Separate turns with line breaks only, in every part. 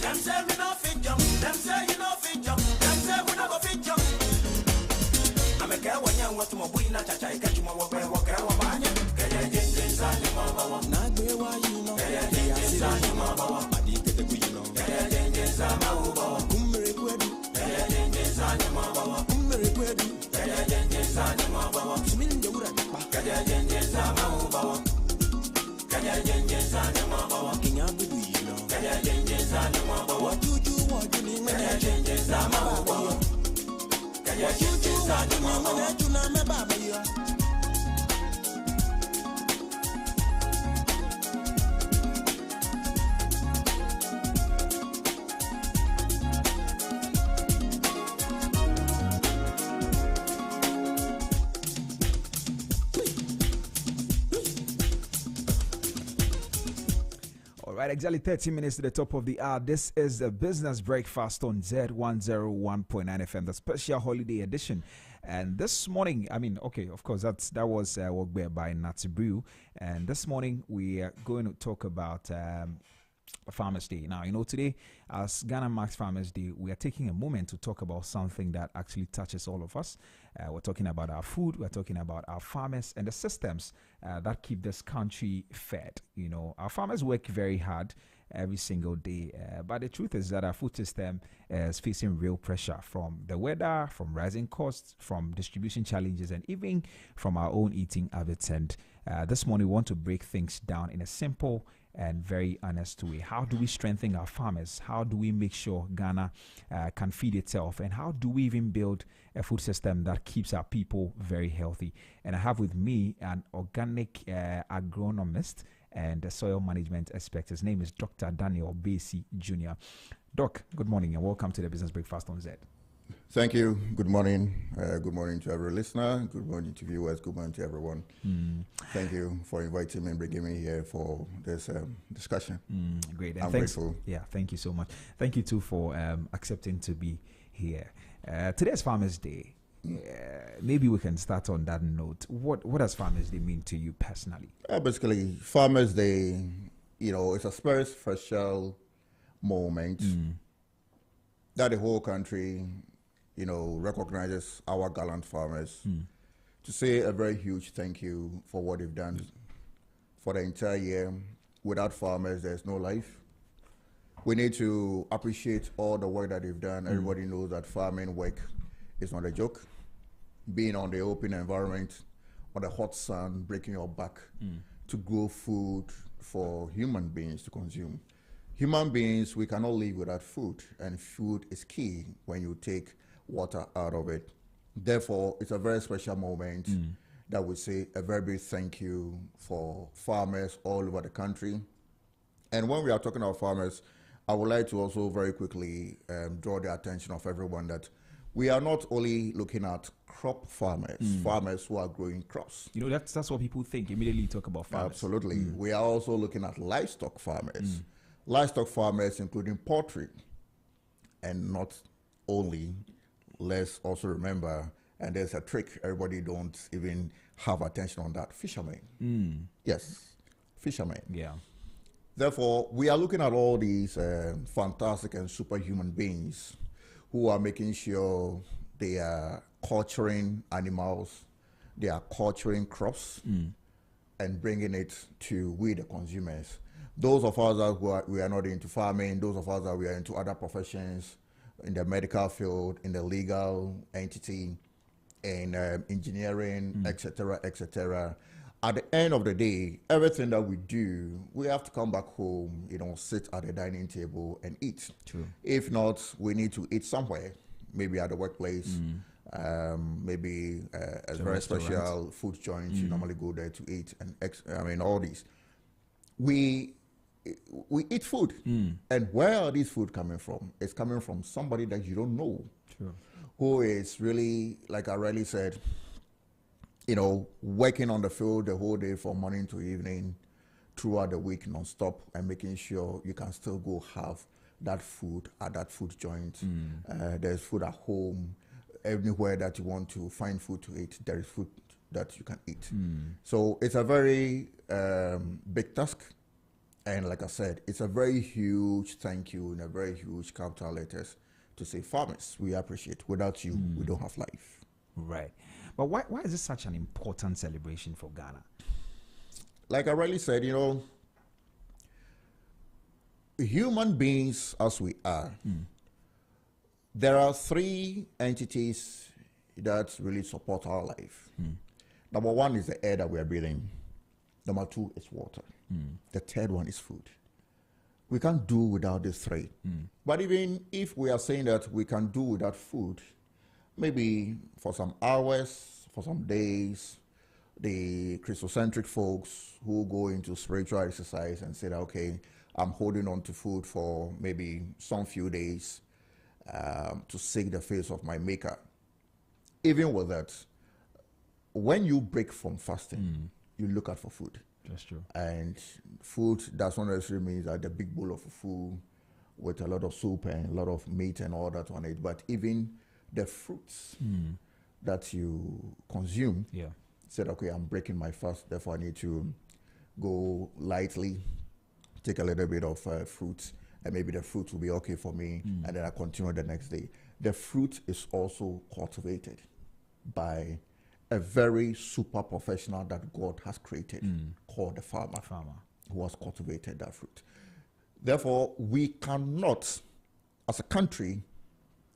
Them say we no fit jump. Them say you no fit jump. Them say we no go fit jump. I'm a girl when you want to move in a chacha. I catch you more where walk around my man. Get a jinjin and your mama. Not be why you know. Get a jinjin and your mama. I did get the good you know. Get a jinjin and my mama. Umri kwedu. Get a jinjin and your mama. Umri kwedu. Get a jinjin and your mama. Simin de ura pa. Get a jinjin and my mama. Get a jinjin and your mama. Kinya budu you know. Get a jinjin and your mama. What you need me? Get a jinjin and my mama. Get a jinjin and your mama. What you na me ba me yo.
Right, exactly 30 minutes to the top of the hour. This is the Business Breakfast on Zed 101.9 FM, the special holiday edition. And this morning, of course, that was work by Natty Brew. And this morning, we are going to talk about Farmers Day. Now, today, as Ghana marks Farmers Day, we are taking a moment to talk about something that actually touches all of us. We're talking about our food, we're talking about our farmers and the systems that keep this country fed. Our farmers work very hard every single day, but the truth is that our food system is facing real pressure from the weather, from rising costs, from distribution challenges, and even from our own eating habits. And this morning, we want to break things down in a simple and very honest way. How do we strengthen our farmers? How do we make sure Ghana can feed itself? And how do we even build a food system that keeps our people very healthy? And I have with me an organic agronomist and a soil management expert. His name is Dr. Daniel Basie Jr. Doc, good morning and welcome to the Business Breakfast on Zed.
Thank you. Good morning. Good morning to every listener. Good morning to viewers. Good morning to everyone. Thank you for inviting me and bringing me here for this discussion.
Great. And
I'm grateful.
Yeah, thank you so much. Thank you too for accepting to be here. Today's Farmers Day. Maybe we can start on that note. What does Farmers Day mean to you personally?
Basically, Farmers Day, it's a very special moment that the whole country recognizes our gallant farmers to say a very huge thank you for what they've done for the entire year. Without farmers, there's no life. We need to appreciate all the work that they've done. Everybody knows that farming work is not a joke. Being on the open environment, on the hot sun, breaking your back to grow food for human beings to consume. Human beings, we cannot live without food, and food is key when you take water out of it. Therefore, it's a very special moment that we say a very big thank you for farmers all over the country. And when we are talking about farmers, I would like to also very quickly draw the attention of everyone that we are not only looking at crop farmers, farmers who are growing crops.
That's what people think. Immediately talk about farmers.
Absolutely. We are also looking at livestock farmers. Livestock farmers, including poultry. And not only, let's also remember, and there's a trick, everybody don't even have attention on that, fishermen. Yes, fishermen.
Yeah.
Therefore, we are looking at all these fantastic and superhuman beings who are making sure they are culturing animals, they are culturing crops, and bringing it to we, the consumers. Those of us that we are not into farming, those of us that we are into other professions, in the medical field, in the legal entity, in engineering, etc., etc. At the end of the day, everything that we do, we have to come back home, sit at the dining table and eat.
True.
If not, we need to eat somewhere, maybe at the workplace, maybe a very special food joint. You normally go there to eat, and all these. We eat food, and where are these food coming from? It's coming from somebody that you don't know, who is really, like I really said, working on the field the whole day from morning to evening, throughout the week non-stop, and making sure you can still go have that food at that food joint. There's food at home. Anywhere that you want to find food to eat, there is food that you can eat. So it's a very big task And like I said, it's a very huge thank you in a very huge capital letters to say, farmers, we appreciate. Without you, we don't have life.
Right. But why is this such an important celebration for Ghana?
Like I rightly said, human beings as we are, there are three entities that really support our life. Number one is the air that we are breathing. Number two is water. The third one is food. We can't do without these three. But even if we are saying that we can do without food, maybe for some hours, for some days, the Christocentric folks who go into spiritual exercise and say that, okay, I'm holding on to food for maybe some few days to seek the face of my maker. Even with that, when you break from fasting, you look out for food.
That's true.
And food does not necessarily mean that the big bowl of food with a lot of soup and a lot of meat and all that on it, but even the fruits that you consume.
Yeah.
Said, okay, I'm breaking my fast, therefore I need to go lightly, take a little bit of fruit, and maybe the fruit will be okay for me, and then I continue the next day. The fruit is also cultivated by a very super professional that God has created called the farmer, who has cultivated that fruit. Therefore, we cannot, as a country,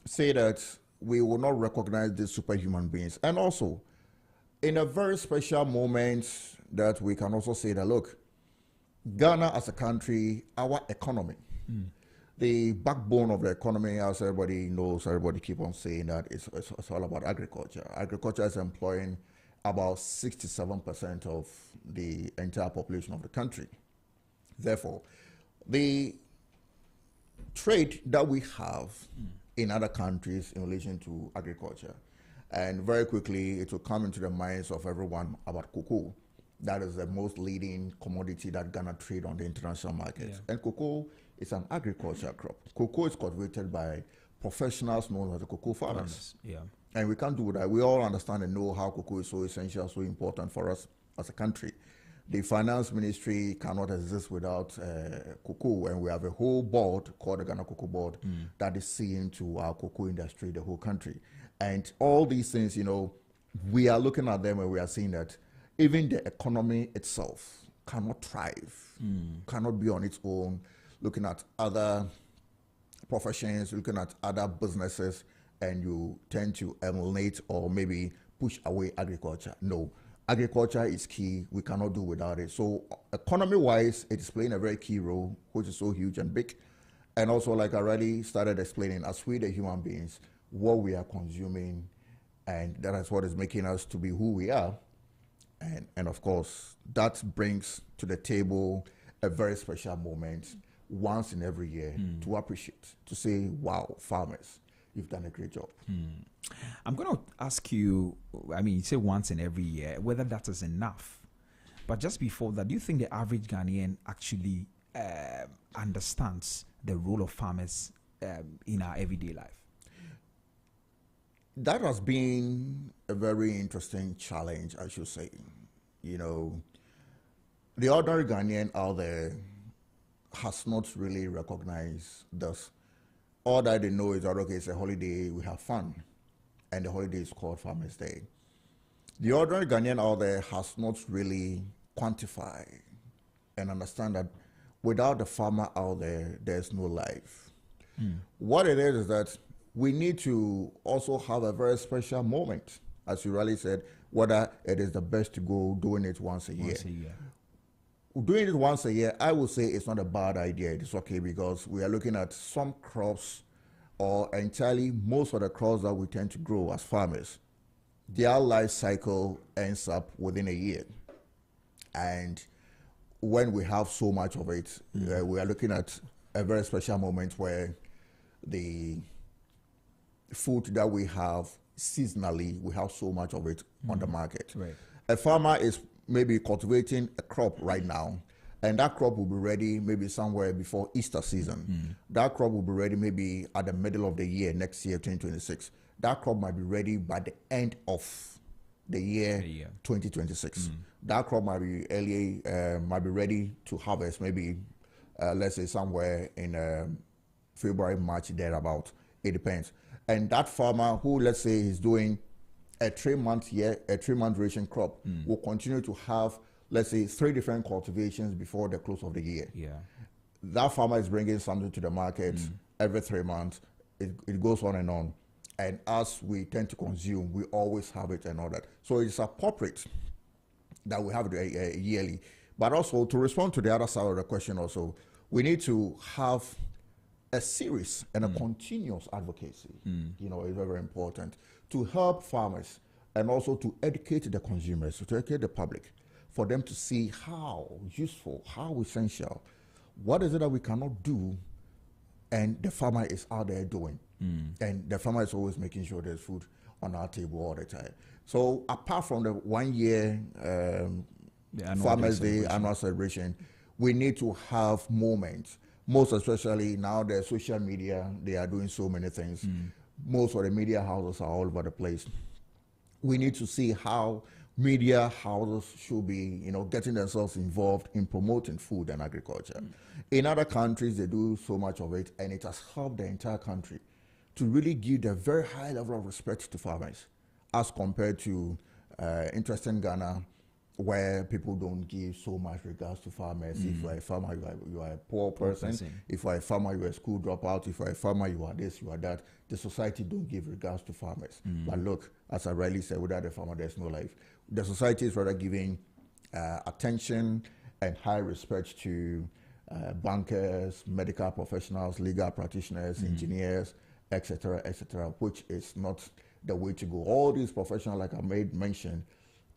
say that we will not recognize these superhuman beings. And also, in a very special moment that we can also say that, look, Ghana as a country, our economy, the backbone of the economy, as everybody knows, everybody keep on saying that it's all about agriculture. Agriculture is employing about 67% of the entire population of the country. Therefore, the trade that we have in other countries in relation to agriculture, and very quickly it will come into the minds of everyone about cocoa. That is the most leading commodity that Ghana trade on the international market. Yeah. And cocoa is an agricultural crop. Cocoa is cultivated by professionals known as the cocoa farmers.
Yeah.
And we can't do that. We all understand and know how cocoa is so essential, so important for us as a country. The finance ministry cannot exist without cocoa, and we have a whole board called the Ghana Cocoa Board that is seeing to our cocoa industry, the whole country. And all these things, we are looking at them and we are seeing that even the economy itself cannot thrive, cannot be on its own, looking at other professions, looking at other businesses, and you tend to emulate or maybe push away agriculture. No, agriculture is key. We cannot do without it. So economy-wise, it is playing a very key role, which is so huge and big. And also, like I already started explaining, as we the human beings, what we are consuming, and that is what is making us to be who we are. And of course, that brings to the table a very special moment once in every year to appreciate, to say, wow, farmers, you've done a great job.
I'm going to ask you, you say once in every year, whether that is enough. But just before that, do you think the average Ghanaian actually understands the role of farmers in our everyday life?
That has been a very interesting challenge, I should say. The ordinary Ghanaian out there has not really recognized this. All that they know is that, okay, it's a holiday, we have fun, and the holiday is called Farmers' Day. The ordinary Ghanaian out there has not really quantified and understand that without the farmer out there, there's no life. What it is that we need to also have a very special moment, as you rightly said, whether it is the best to go doing it once a year. Doing it once a year, I would say it's not a bad idea. It's okay because we are looking at some crops, or entirely most of the crops that we tend to grow as farmers. Their life cycle ends up within a year. And when we have so much of it, we are looking at a very special moment where the food that we have seasonally, we have so much of it on the market.
Right.
A farmer is maybe cultivating a crop right now, and that crop will be ready maybe somewhere before Easter season. That crop will be ready maybe at the middle of the year, next year, 2026. That crop might be ready by the end of the year 2026. That crop might be early, might be ready to harvest maybe let's say somewhere in February, March, thereabout. It depends. And that farmer who, let's say, is doing a 3-month ration crop will continue to have, let's say, 3 different cultivations before the close of the year.
Yeah.
That farmer is bringing something to the market every 3 months. It goes on. And as we tend to consume, we always have it and all that. So it's appropriate that we have it yearly. But also, to respond to the other side of the question also, we need to have a series and a continuous advocacy, you know, is very important to help farmers and also to educate the consumers, to educate the public, for them to see how useful, how essential, what is it that we cannot do, and the farmer is out there doing. And the farmer is always making sure there's food on our table all the time. So apart from the 1 year Farmers Day annual celebration, we need to have moments. Most especially now, the social media, they are doing so many things. Most of the media houses are all over the place. We need to see how media houses should be, you know, getting themselves involved in promoting food and agriculture. In other countries, they do so much of it, and it has helped the entire country to really give the very high level of respect to farmers, as compared to interesting Ghana, where people don't give so much regards to farmers. If you are a farmer, you are a poor person. If you are a farmer, you are a school dropout. If you are a farmer, you are this, you are that. The society don't give regards to farmers. But look, as I rightly said, without a farmer, there's no life. The society is rather giving attention and high respect to bankers, medical professionals, legal practitioners, engineers, etc., which is not the way to go. All these professionals, like I made mention,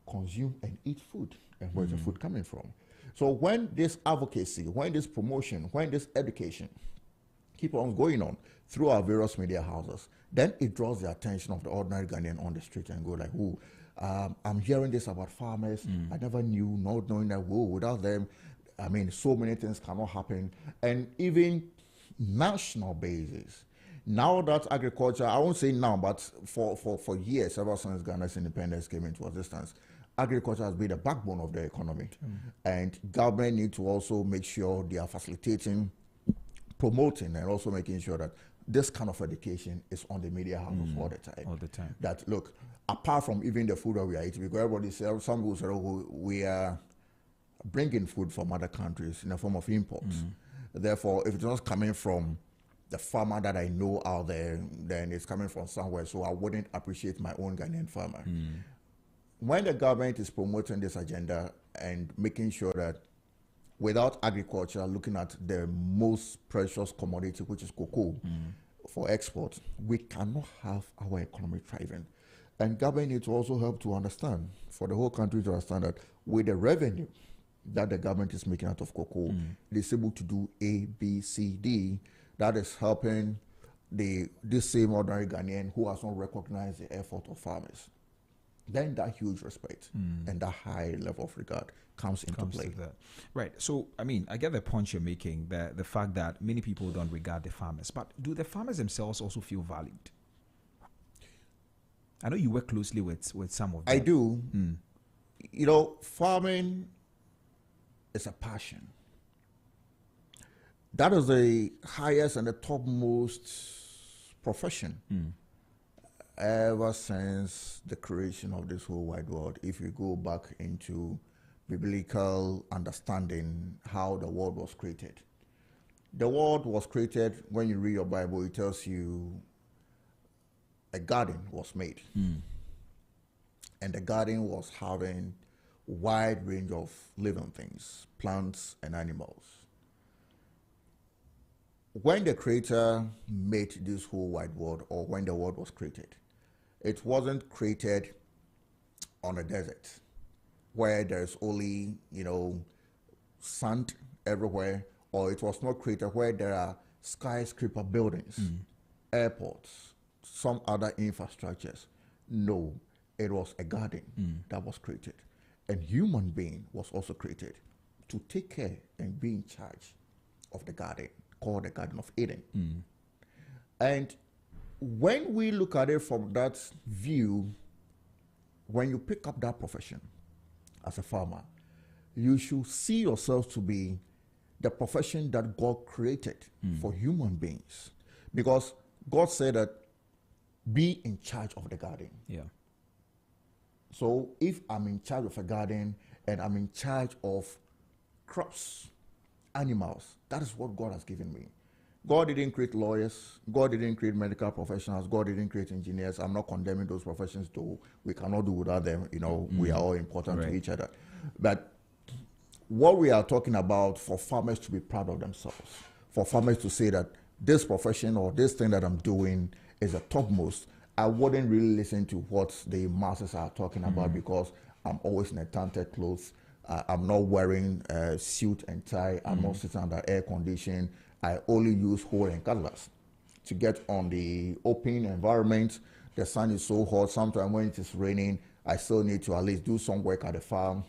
consume and eat food. And where's the food coming from? So when this advocacy, when this promotion, when this education keep on going on through our various media houses, then it draws the attention of the ordinary Ghanaian on the street and go like, "Ooh, I'm hearing this about farmers. I never knew, not knowing that, whoa, without them, I mean, so many things cannot happen." And even national basis, now that agriculture, I won't say now, but for years, ever since Ghana's independence came into existence, agriculture has been the backbone of the economy. And government need to also make sure they are facilitating, promoting, and also making sure that this kind of education is on the media houses all the time.
All the time.
That, look, apart from even the food that we are eating, because everybody says, some people say, "Oh, we are bringing food from other countries in the form of imports." Therefore, if it's not coming from the farmer that I know out there, then it's coming from somewhere, so I wouldn't appreciate my own Ghanaian farmer. When the government is promoting this agenda and making sure that without agriculture, looking at the most precious commodity, which is cocoa, for export, we cannot have our economy thriving. And government needs to also help to understand, for the whole country to understand that with the revenue that the government is making out of cocoa, it is able to do A, B, C, D. That is helping this same ordinary Ghanaian who has not recognized the effort of farmers. Then that huge respect and that high level of regard comes into play.
Right. So, I mean, I get the point you're making, the fact that many people don't regard the farmers. But do the farmers themselves also feel valued? I know you work closely with some of them.
I do. You know, farming is a passion. That is the highest and the topmost profession ever since the creation of this whole wide world. If you go back into biblical understanding how the world was created. The world was created, when you read your Bible, it tells you a garden was made. And the garden was having a wide range of living things, plants and animals. When the Creator made this whole wide world, or when the world was created, it wasn't created on a desert where there's only, you know, sand everywhere, or it was not created where there are skyscraper buildings, airports, some other infrastructures. No, it was a garden that was created. And human being was also created to take care and be in charge of the garden, called the Garden of Eden. And when we look at it from that view, when you pick up that profession as a farmer, you should see yourself to be the profession that God created for human beings. Because God said that be in charge of the garden.
Yeah.
So if I'm in charge of a garden and I'm in charge of crops, animals, that is what God has given me. God didn't create lawyers. God didn't create medical professionals. God didn't create engineers. I'm not condemning those professions, though. We cannot do without them. You know, we are all important to each other. But what we are talking about, for farmers to be proud of themselves, for farmers to say that this profession or this thing that I'm doing is the topmost, I wouldn't really listen to what the masses are talking about, because I'm always in a tanted clothes. I'm not wearing a suit and tie. I'm not sitting under air condition. I only use hoe and cutlass to get on the open environment. The sun is so hot. Sometimes when it is raining, I still need to at least do some work at the farm.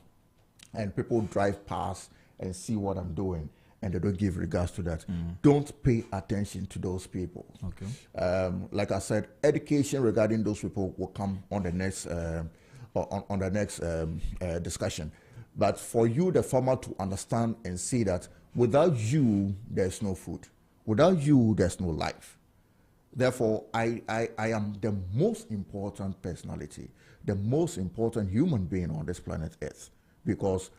And people drive past and see what I'm doing, and they don't give regards to that. Don't pay attention to those people.
Okay.
Like I said, education regarding those people will come on the next discussion. But for you, the farmer, to understand and see that without you, there's no food. Without you, there's no life. Therefore, I am the most important personality, the most important human being on this planet Earth, because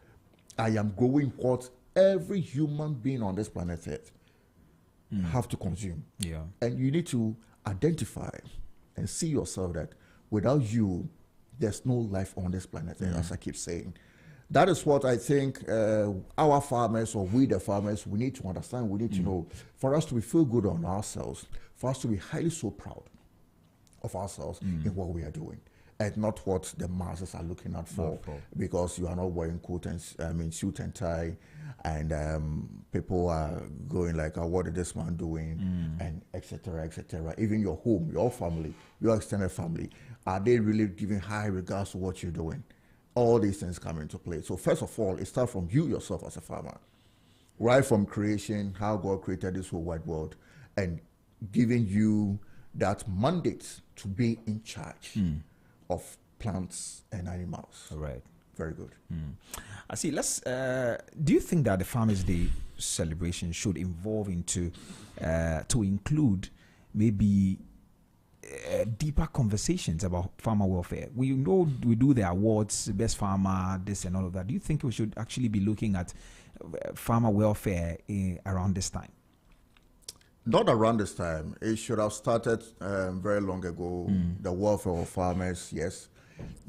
I am growing what every human being on this planet Earth have to consume.
Yeah.
And you need to identify and see yourself that without you, there's no life on this planet Earth, as I keep saying. That is what I think our farmers, or we the farmers, we need to understand, we need to know, for us to feel good on ourselves, for us to be highly so proud of ourselves in what we are doing, and not what the masses are looking out for, because you are not wearing suit and tie, and people are going like, oh, what is this man doing, and etc., etc. Even your home, your family, your extended family, are they really giving high regards to what you're doing? All these things come into play. So first of all, it starts from you yourself as a farmer, right from creation, how God created this whole wide world, and giving you that mandate to be in charge of plants and animals.
All right.
Very good.
I see. Let's. Do you think that the Farmers' Day celebration should evolve into to include maybe deeper conversations about farmer welfare? We know we do the awards, best farmer, this and all of that. Do you think we should actually be looking at farmer welfare around this time?
Not around this time. It should have started very long ago. The welfare of farmers, yes.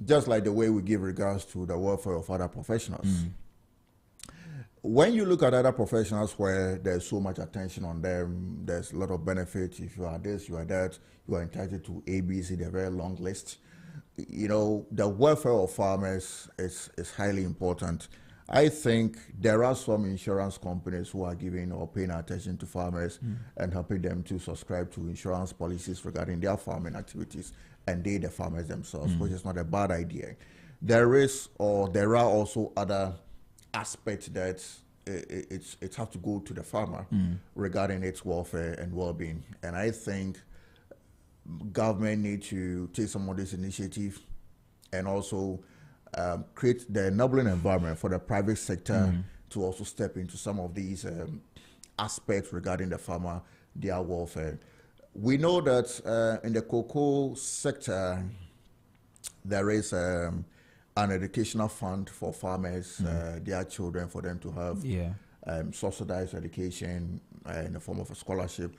Just like the way we give regards to the welfare of other professionals. When you look at other professionals where there's so much attention on them, there's a lot of benefits. If you are this, you are that, you are entitled to ABC, the very long list. You know, the welfare of farmers is highly important. I think there are some insurance companies who are giving or paying attention to farmers and helping them to subscribe to insurance policies regarding their farming activities, and they, the farmers themselves, which is not a bad idea. There are also other aspects that it has to go to the farmer regarding its welfare and well-being. And I think government need to take some of this initiative and also create the enabling environment for the private sector to also step into some of these aspects regarding the farmer, their welfare. We know that in the cocoa sector, there is an educational fund for farmers, their children, for them to have subsidized education in the form of a scholarship.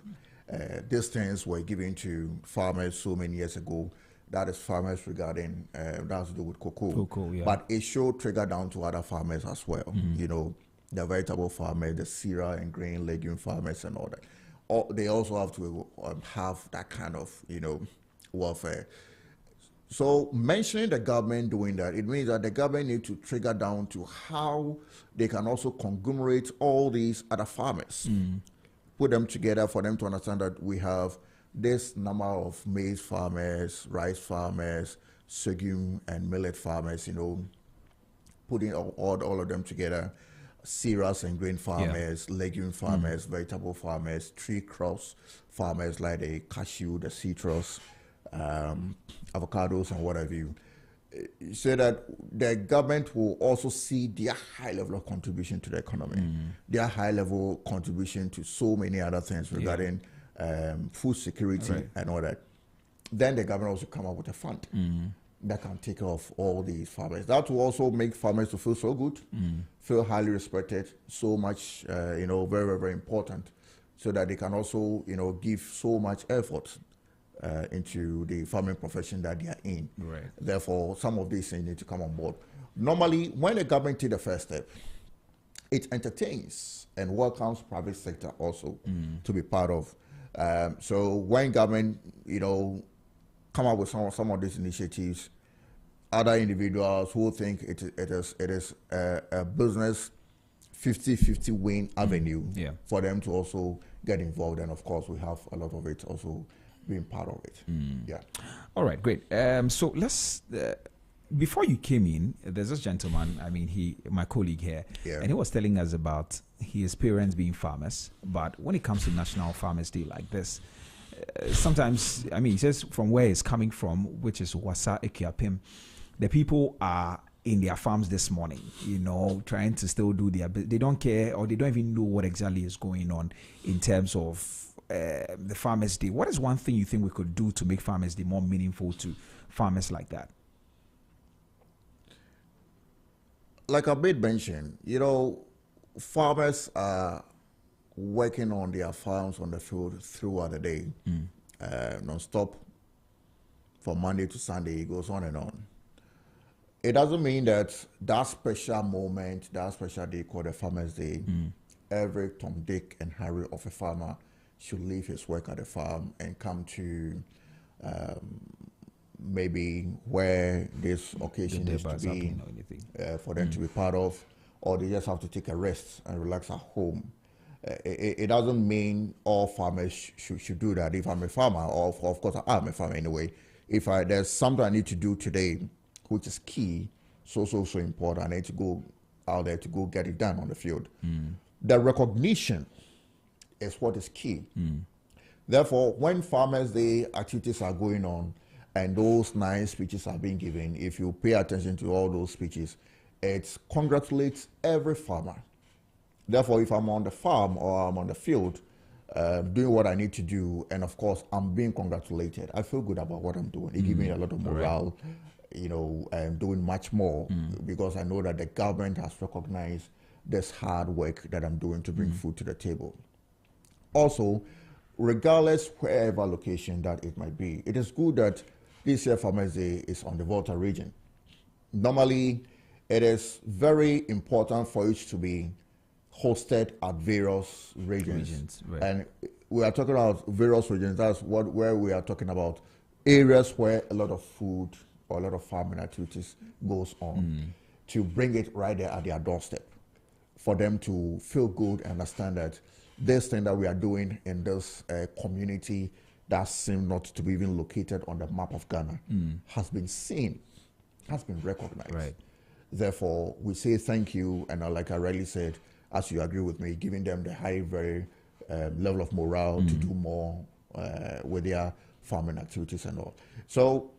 These things were given to farmers so many years ago. That is farmers regarding, that has to do with cocoa. But it should trigger down to other farmers as well. You know, the vegetable farmers, the cereal and grain, legume farmers and all that. They also have to have that kind of, welfare. So mentioning the government doing that, it means that the government need to trigger down to how they can also conglomerate all these other farmers, put them together for them to understand that we have this number of maize farmers, rice farmers, sorghum and millet farmers, putting all of them together, cereals and grain farmers, legume farmers, vegetable farmers, tree crops farmers like the cashew, the citrus, avocados and what have you. so that the government will also see their high level of contribution to the economy, their high level contribution to so many other things regarding food security and all that. Then the government also come up with a fund that can take care of all these farmers. That will also make farmers to feel so good, feel highly respected, so much, very, very, very important, so that they can also, give so much effort into the farming profession that they are in.
Right.
Therefore, some of these things need to come on board. Normally, when the government takes the first step, it entertains and welcomes private sector also to be part of. So when government, come up with some of these initiatives, other individuals who think it is a business 50-50 win avenue for them to also get involved. And of course, we have a lot of it also being part of it. Yeah.
All right, great. So let's, before you came in, there's this gentleman, my colleague here, and he was telling us about his parents being farmers. But when it comes to National Farmers Day like this, sometimes, he says from where he's coming from, which is Wasa Ekiapim, the people are in their farms this morning, trying to still do they don't care, or they don't even know what exactly is going on in terms of the Farmers Day. What is one thing you think we could do to make Farmers Day more meaningful to farmers like that?
Like I made mention, farmers are working on their farms on the field throughout the day, non-stop, from Monday to Sunday. It goes on and on. It doesn't mean that special moment, that special day called the Farmers Day, every Tom, Dick, and Harry of a farmer should leave his work at the farm and come to maybe where this occasion is to be, for them to be part of, or they just have to take a rest and relax at home. It doesn't mean all farmers should do that. If I'm a farmer, or of course I'm a farmer anyway, if there's something I need to do today, which is key, so important, I need to go out there to go get it done on the field. The recognition is what is key. Therefore, when Farmers Day activities are going on and those nice speeches are being given, if you pay attention to all those speeches, it congratulates every farmer. Therefore, if I'm on the farm or I'm on the field doing what I need to do, and of course I'm being congratulated, I feel good about what I'm doing. It gives me a lot of morale, I'm doing much more because I know that the government has recognized this hard work that I'm doing to bring food to the table. Also, regardless wherever location that it might be, it is good that this year Farmers Day is on the Volta region. Normally, it is very important for it to be hosted at various regions.
Right.
And we are talking about various regions. That's where we are talking about areas where a lot of food or a lot of farming activities goes on, to bring it right there at their doorstep, for them to feel good and understand that this thing that we are doing in this community that seems not to be even located on the map of Ghana has been seen, has been recognized.
Right.
Therefore, we say thank you, and like I already said, as you agree with me, giving them the high, very level of morale to do more with their farming activities and all. So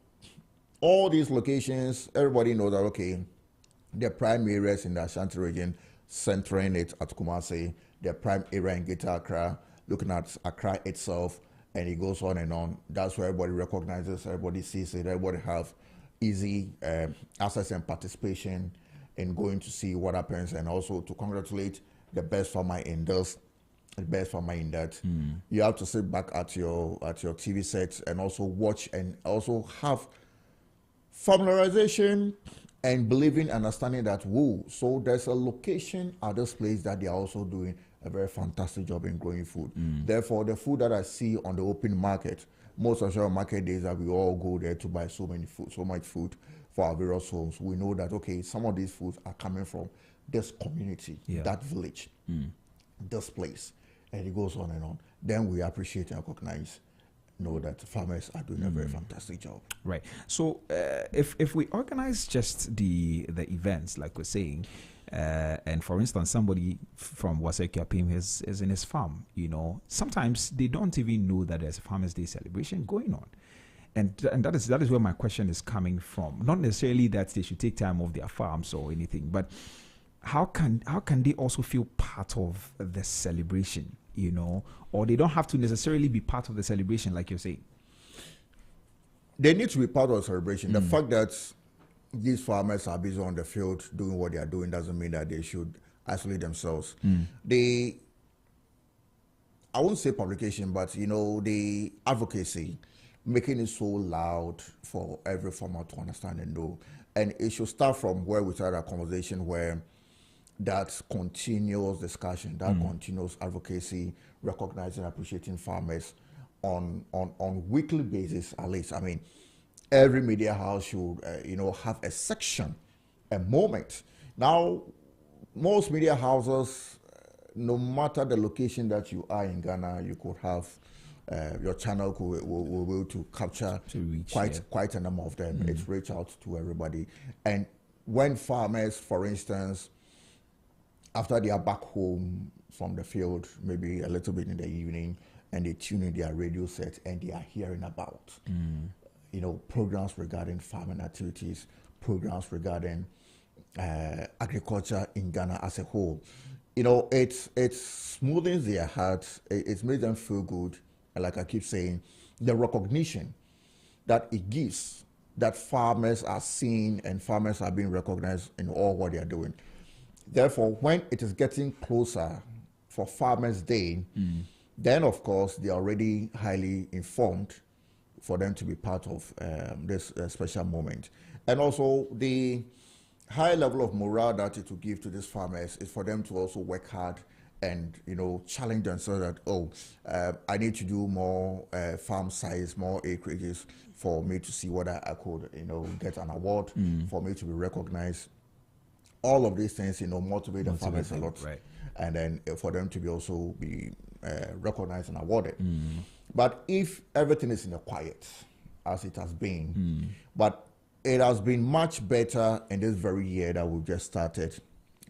all these locations, everybody knows that, okay, the prime areas in the Ashanti region, centering it at Kumasi, the prime area in Greater Accra, looking at Accra itself, and it goes on and on. That's where everybody recognizes, everybody sees it, everybody have easy access and participation in going to see what happens, and also to congratulate the best farmer in this, the best farmer in that. You have to sit back at your TV sets and also watch, and also have familiarization and believing, understanding that, so there's a location at this place that they are also doing a very fantastic job in growing food. Therefore, the food that I see on the open market, most of our market days that we all go there to buy so much food for our various homes, we know that, okay, some of these foods are coming from this community, that village, this place, and it goes on and on. Then we appreciate and recognize, know that farmers are doing a very fantastic job.
Right. So if we organize just the events, like we're saying, and for instance, somebody from Wasekiapim is in his farm, sometimes they don't even know that there's a Farmers Day celebration going on. And that is where my question is coming from. Not necessarily that they should take time off their farms or anything, but how can they also feel part of the celebration, or they don't have to necessarily be part of the celebration, like you're saying?
They need to be part of the celebration. The fact that these farmers are busy on the field doing what they are doing doesn't mean that they should isolate themselves. I won't say publication, but the advocacy, making it so loud for every farmer to understand and know. And it should start from where we started our conversation, where that continuous discussion, that continuous advocacy, recognizing, appreciating farmers on weekly basis, at least. I mean, every media house should have a section, a moment. Now, most media houses, no matter the location that you are in Ghana, you could have your channel will be able to capture quite a number of them. It's reach out to everybody. And when farmers, for instance, after they are back home from the field, maybe a little bit in the evening, and they tune in their radio set and they are hearing about programs regarding farming activities, programs regarding agriculture in Ghana as a whole. It's smoothing their hearts. It's made them feel good. And like I keep saying, the recognition that it gives, that farmers are seen and farmers are being recognized in all what they are doing. Therefore, when it is getting closer for Farmers' Day, then of course they are already highly informed for them to be part of this special moment. And also the high level of morale that it will give to these farmers is for them to also work hard and challenge themselves that I need to do more farm size, more acreages for me to see whether I could get an award, for me to be recognized. All of these things motivate the farmers a lot,
right.
And then for them to be also be recognized and awarded. But if everything is in the quiet, as it has been, but it has been much better in this very year that we've just started,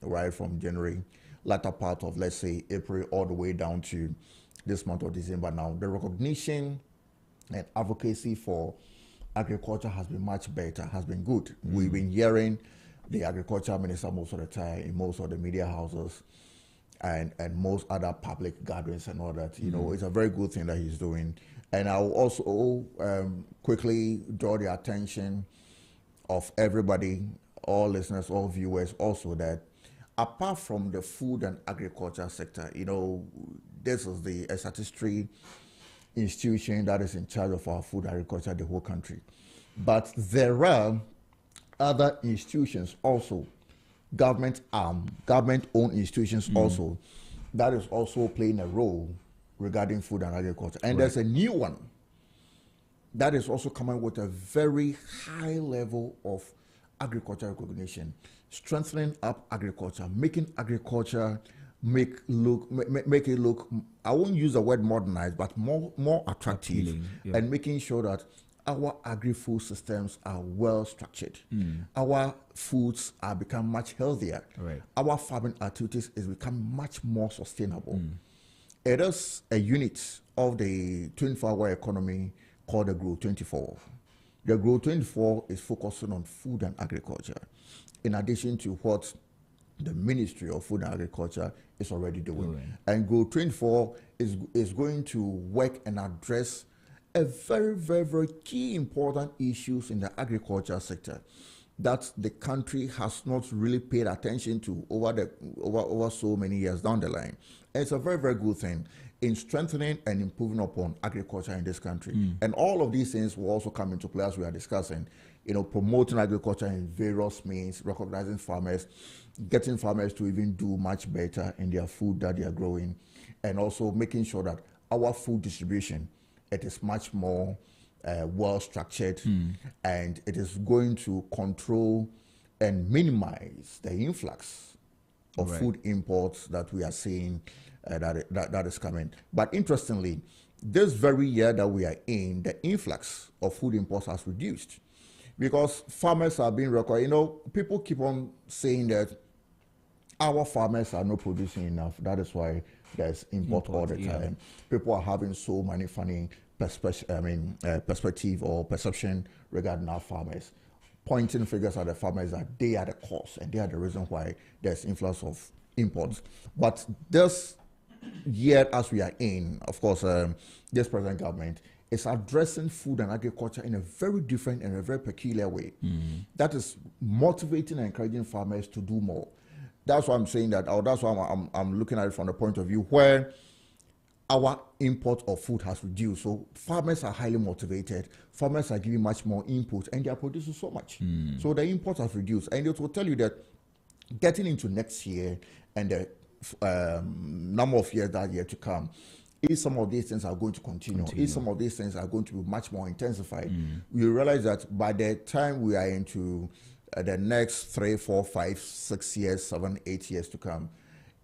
right from January, latter part of, let's say, April, all the way down to this month of December now. The recognition and advocacy for agriculture has been much better, has been good. We've been hearing the agriculture minister most of the time in most of the media houses and most other public gatherings and all that. It's a very good thing that he's doing. And I'll also quickly draw the attention of everybody, all listeners, all viewers also, that apart from the food and agriculture sector, this is the statutory institution that is in charge of our food agriculture, the whole country. But there are other institutions also, government-owned institutions also, that is also playing a role regarding food and agriculture. And there's a new one that is also coming with a very high level of agriculture recognition, strengthening up agriculture, making agriculture make it look, I won't use the word modernized, but more attractive,
appealing,
and making sure that our agri-food systems are well structured. Our foods are become much healthier.
Right.
Our farming activities is become much more sustainable. It is a unit of the 24-hour economy called the Grow 24. The Grow 24 is focusing on food and agriculture, in addition to what the Ministry of Food and Agriculture is already doing. And Grow 24 is going to work and address a very, very, very key important issues in the agriculture sector that the country has not really paid attention to over so many years down the line. And it's a very, very good thing in strengthening and improving upon agriculture in this country. And all of these things will also come into play as we are discussing, promoting agriculture in various means, recognizing farmers, getting farmers to even do much better in their food that they are growing, and also making sure that our food distribution, it is much more well structured, and it is going to control and minimize the influx of food imports that we are seeing that is coming. But interestingly, this very year that we are in, the influx of food imports has reduced because farmers are being required. People keep on saying that our farmers are not producing enough. That is why there's import all the time. People are having so many funny perspective or perception regarding our farmers, pointing figures at the farmers that they are the cause and they are the reason why there's influx of imports. But this year, as we are in, of course, this present government is addressing food and agriculture in a very different and a very peculiar way. That is motivating and encouraging farmers to do more. That's why I'm saying that, or that's why I'm looking at it from the point of view where our import of food has reduced. So farmers are highly motivated. Farmers are giving much more input and they are producing so much. So the imports have reduced. And it will tell you that getting into next year and the number of years that year to come, if some of these things are going to continue, if some of these things are going to be much more intensified, we realize that by the time we are into the next 3, 4, 5, 6 years, 7, 8 years to come,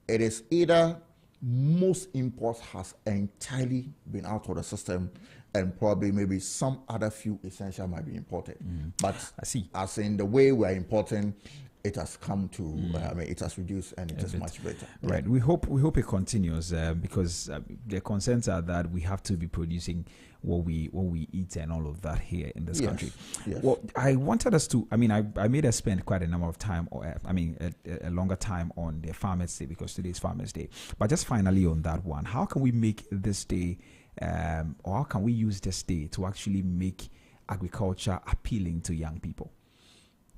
it is either most imports has entirely been out of the system and probably maybe some other few essential might be imported. But
I see.
As in the way we are importing, it has come to, it has reduced and it is much better.
Right. We hope it continues because the concerns are that we have to be producing what we eat and all of that here in this country.
Yes.
Well, I wanted us to, I made us spend quite a number of time, or a longer time on the Farmers Day because today is Farmers Day. But just finally on that one, how can we make this day, or how can we use this day to actually make agriculture appealing to young people?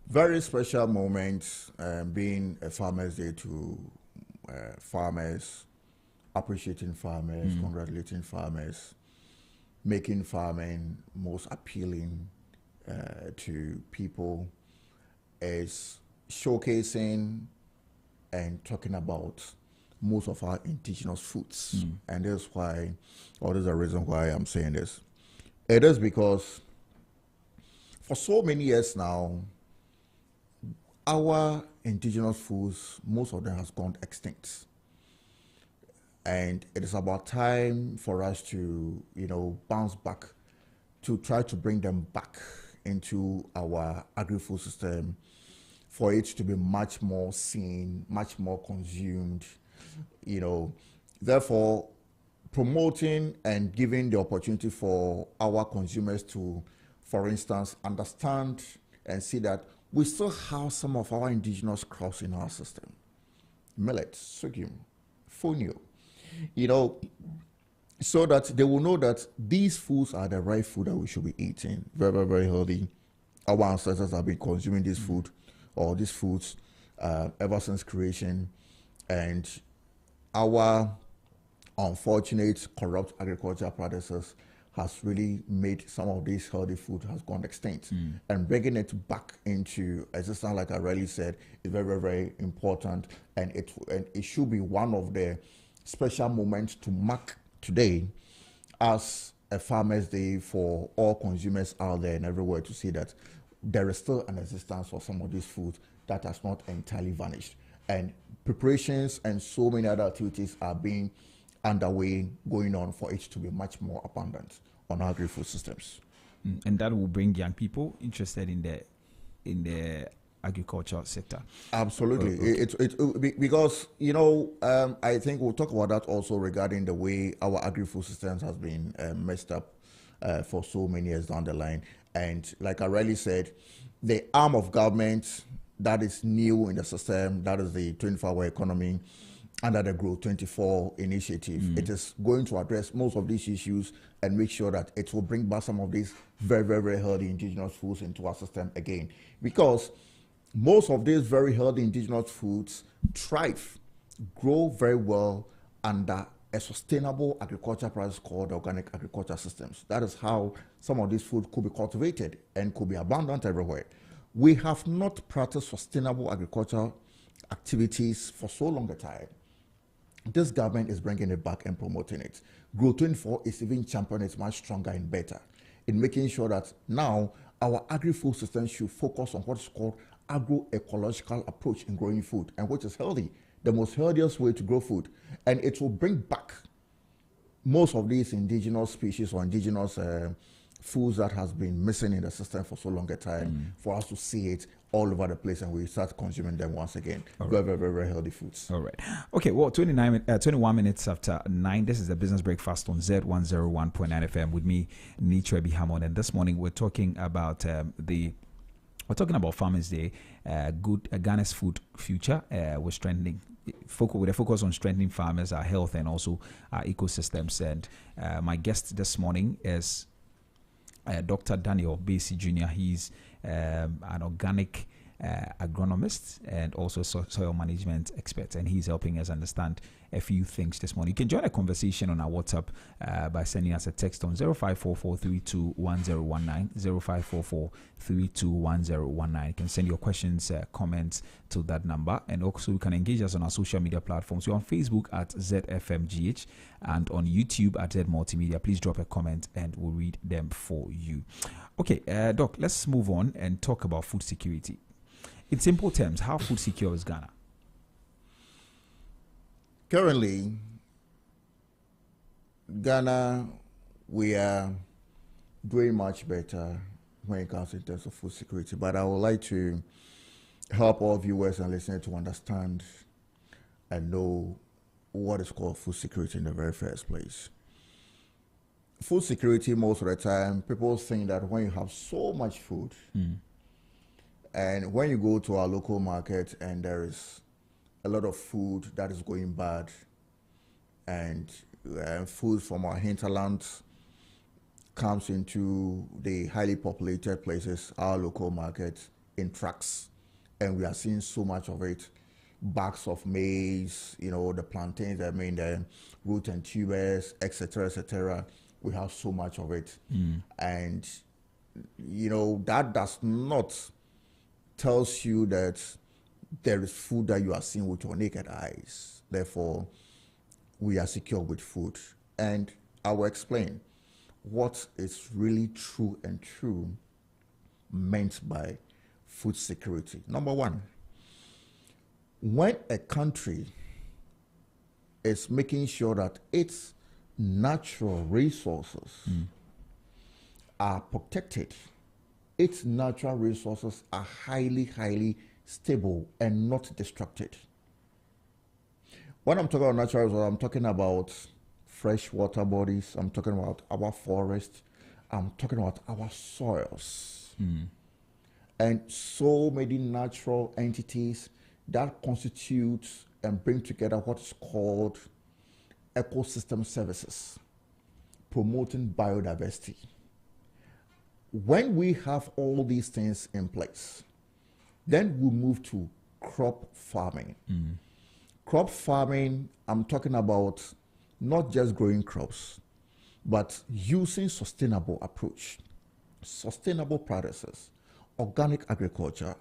Very special moment, being a Farmers Day to farmers, appreciating farmers, congratulating farmers, making farming most appealing to people, is showcasing and talking about most of our indigenous foods. And that's why, or there's a reason why I'm saying this. It is because for so many years now, our indigenous foods, most of them has gone extinct. And it is about time for us to, bounce back, to try to bring them back into our agri-food system, for it to be much more seen, much more consumed, Therefore, promoting and giving the opportunity for our consumers to, for instance, understand and see that we still have some of our indigenous crops in our system. Millet, sorghum, fonio, so that they will know that these foods are the right food that we should be eating. Very, very, very healthy. Our ancestors have been consuming this food or these foods ever since creation. And our unfortunate, corrupt agricultural practices has really made some of this healthy food has gone extinct. And bringing it back into existence, like I really said, is very, very, very important. And it should be one of the special moments to mark today as a Farmers Day for all consumers out there and everywhere, to see that there is still an existence for some of these foods that has not entirely vanished. And preparations and so many other activities are being underway, going on for it to be much more abundant on our agri-food systems.
And that will bring young people interested in the agriculture sector.
Absolutely. Because, I think we'll talk about that also regarding the way our agri-food systems has been messed up for so many years down the line. And like I really said, the arm of government that is new in the system, that is the 24-hour economy, under the Grow 24 initiative, it is going to address most of these issues and make sure that it will bring back some of these very, very, very healthy indigenous foods into our system again. Because most of these very healthy indigenous foods thrive, grow very well under a sustainable agriculture practice called organic agriculture systems. That is how some of these food could be cultivated and could be abundant everywhere. We have not practiced sustainable agriculture activities for so long a time. This government is bringing it back and promoting it. Grow 24 is even championing it much stronger and better in making sure that now our agri-food system should focus on what is called agroecological approach in growing food, and which is healthy, the most healthiest way to grow food. And it will bring back most of these indigenous species or indigenous foods that has been missing in the system for so long a time, for us to see it all over the place, and we start consuming them once again. Very healthy foods.
All right. Okay, well, 21 minutes after 9. This is the Business Breakfast on Zed 101.9 FM with me, Nichwebi Hammond. And this morning we're talking about Farmers Day, Ghana's food future. We're strengthening, with a focus on strengthening farmers, our health, and also our ecosystems. And my guest this morning is Dr. Daniel Basie Jr. He's an organic agronomist and also soil management expert, and he's helping us understand a few things this morning. You can join a conversation on our WhatsApp by sending us a text on 0544321019, 0544321019. You can send your questions, comments to that number, and also you can engage us on our social media platforms. We're on Facebook at ZFMGH and on YouTube at Z Multimedia. Please drop a comment and we'll read them for you. Okay, Doc, let's move on and talk about food security. In simple terms, how food secure is Ghana?
Currently, Ghana, we are doing much better when it comes in terms of food security. But I would like to help all viewers and listeners to understand and know what is called food security in the very first place. Food security, most of the time, people think that when you have so much food, and when you go to our local market and there is a lot of food that is going bad, and food from our hinterlands comes into the highly populated places, our local market, in trucks, and we are seeing so much of it. Bags of maize, the plantains, the root and tubers, etc., etc. We have so much of it. And, that does not tells you that there is food that you are seeing with your naked eyes. Therefore, we are secure with food. And I will explain what is really true meant by food security. Number one, when a country is making sure that its natural resources are protected, its natural resources are highly stable and not destructed. When I'm talking about natural resources, I'm talking about fresh water bodies, I'm talking about our forests, I'm talking about our soils. And so many natural entities that constitute and bring together what is called ecosystem services, promoting biodiversity. When we have all these things in place, then we move to crop farming. Crop farming, I'm talking about not just growing crops, but using sustainable approach, sustainable practices, organic agriculture,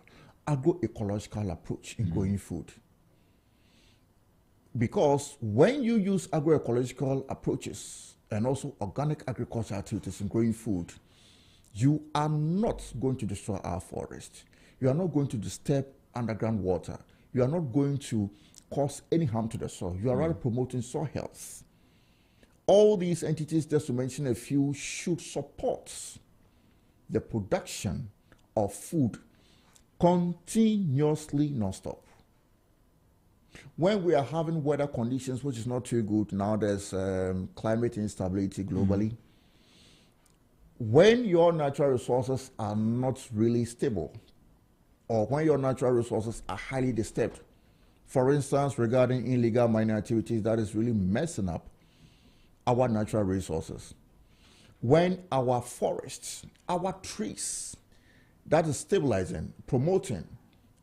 agroecological approach in growing food. Because when you use agroecological approaches and also organic agriculture activities in growing food, you are not going to destroy our forest. You are not going to disturb underground water. You are not going to cause any harm to the soil. You are rather promoting soil health. All these entities, just to mention a few, should support the production of food continuously, non-stop. When we are having weather conditions which is not too good, now there's climate instability globally. When your natural resources are not really stable, or when your natural resources are highly disturbed, for instance, regarding illegal mining activities, that is really messing up our natural resources. When our forests, our trees, that is stabilizing, promoting,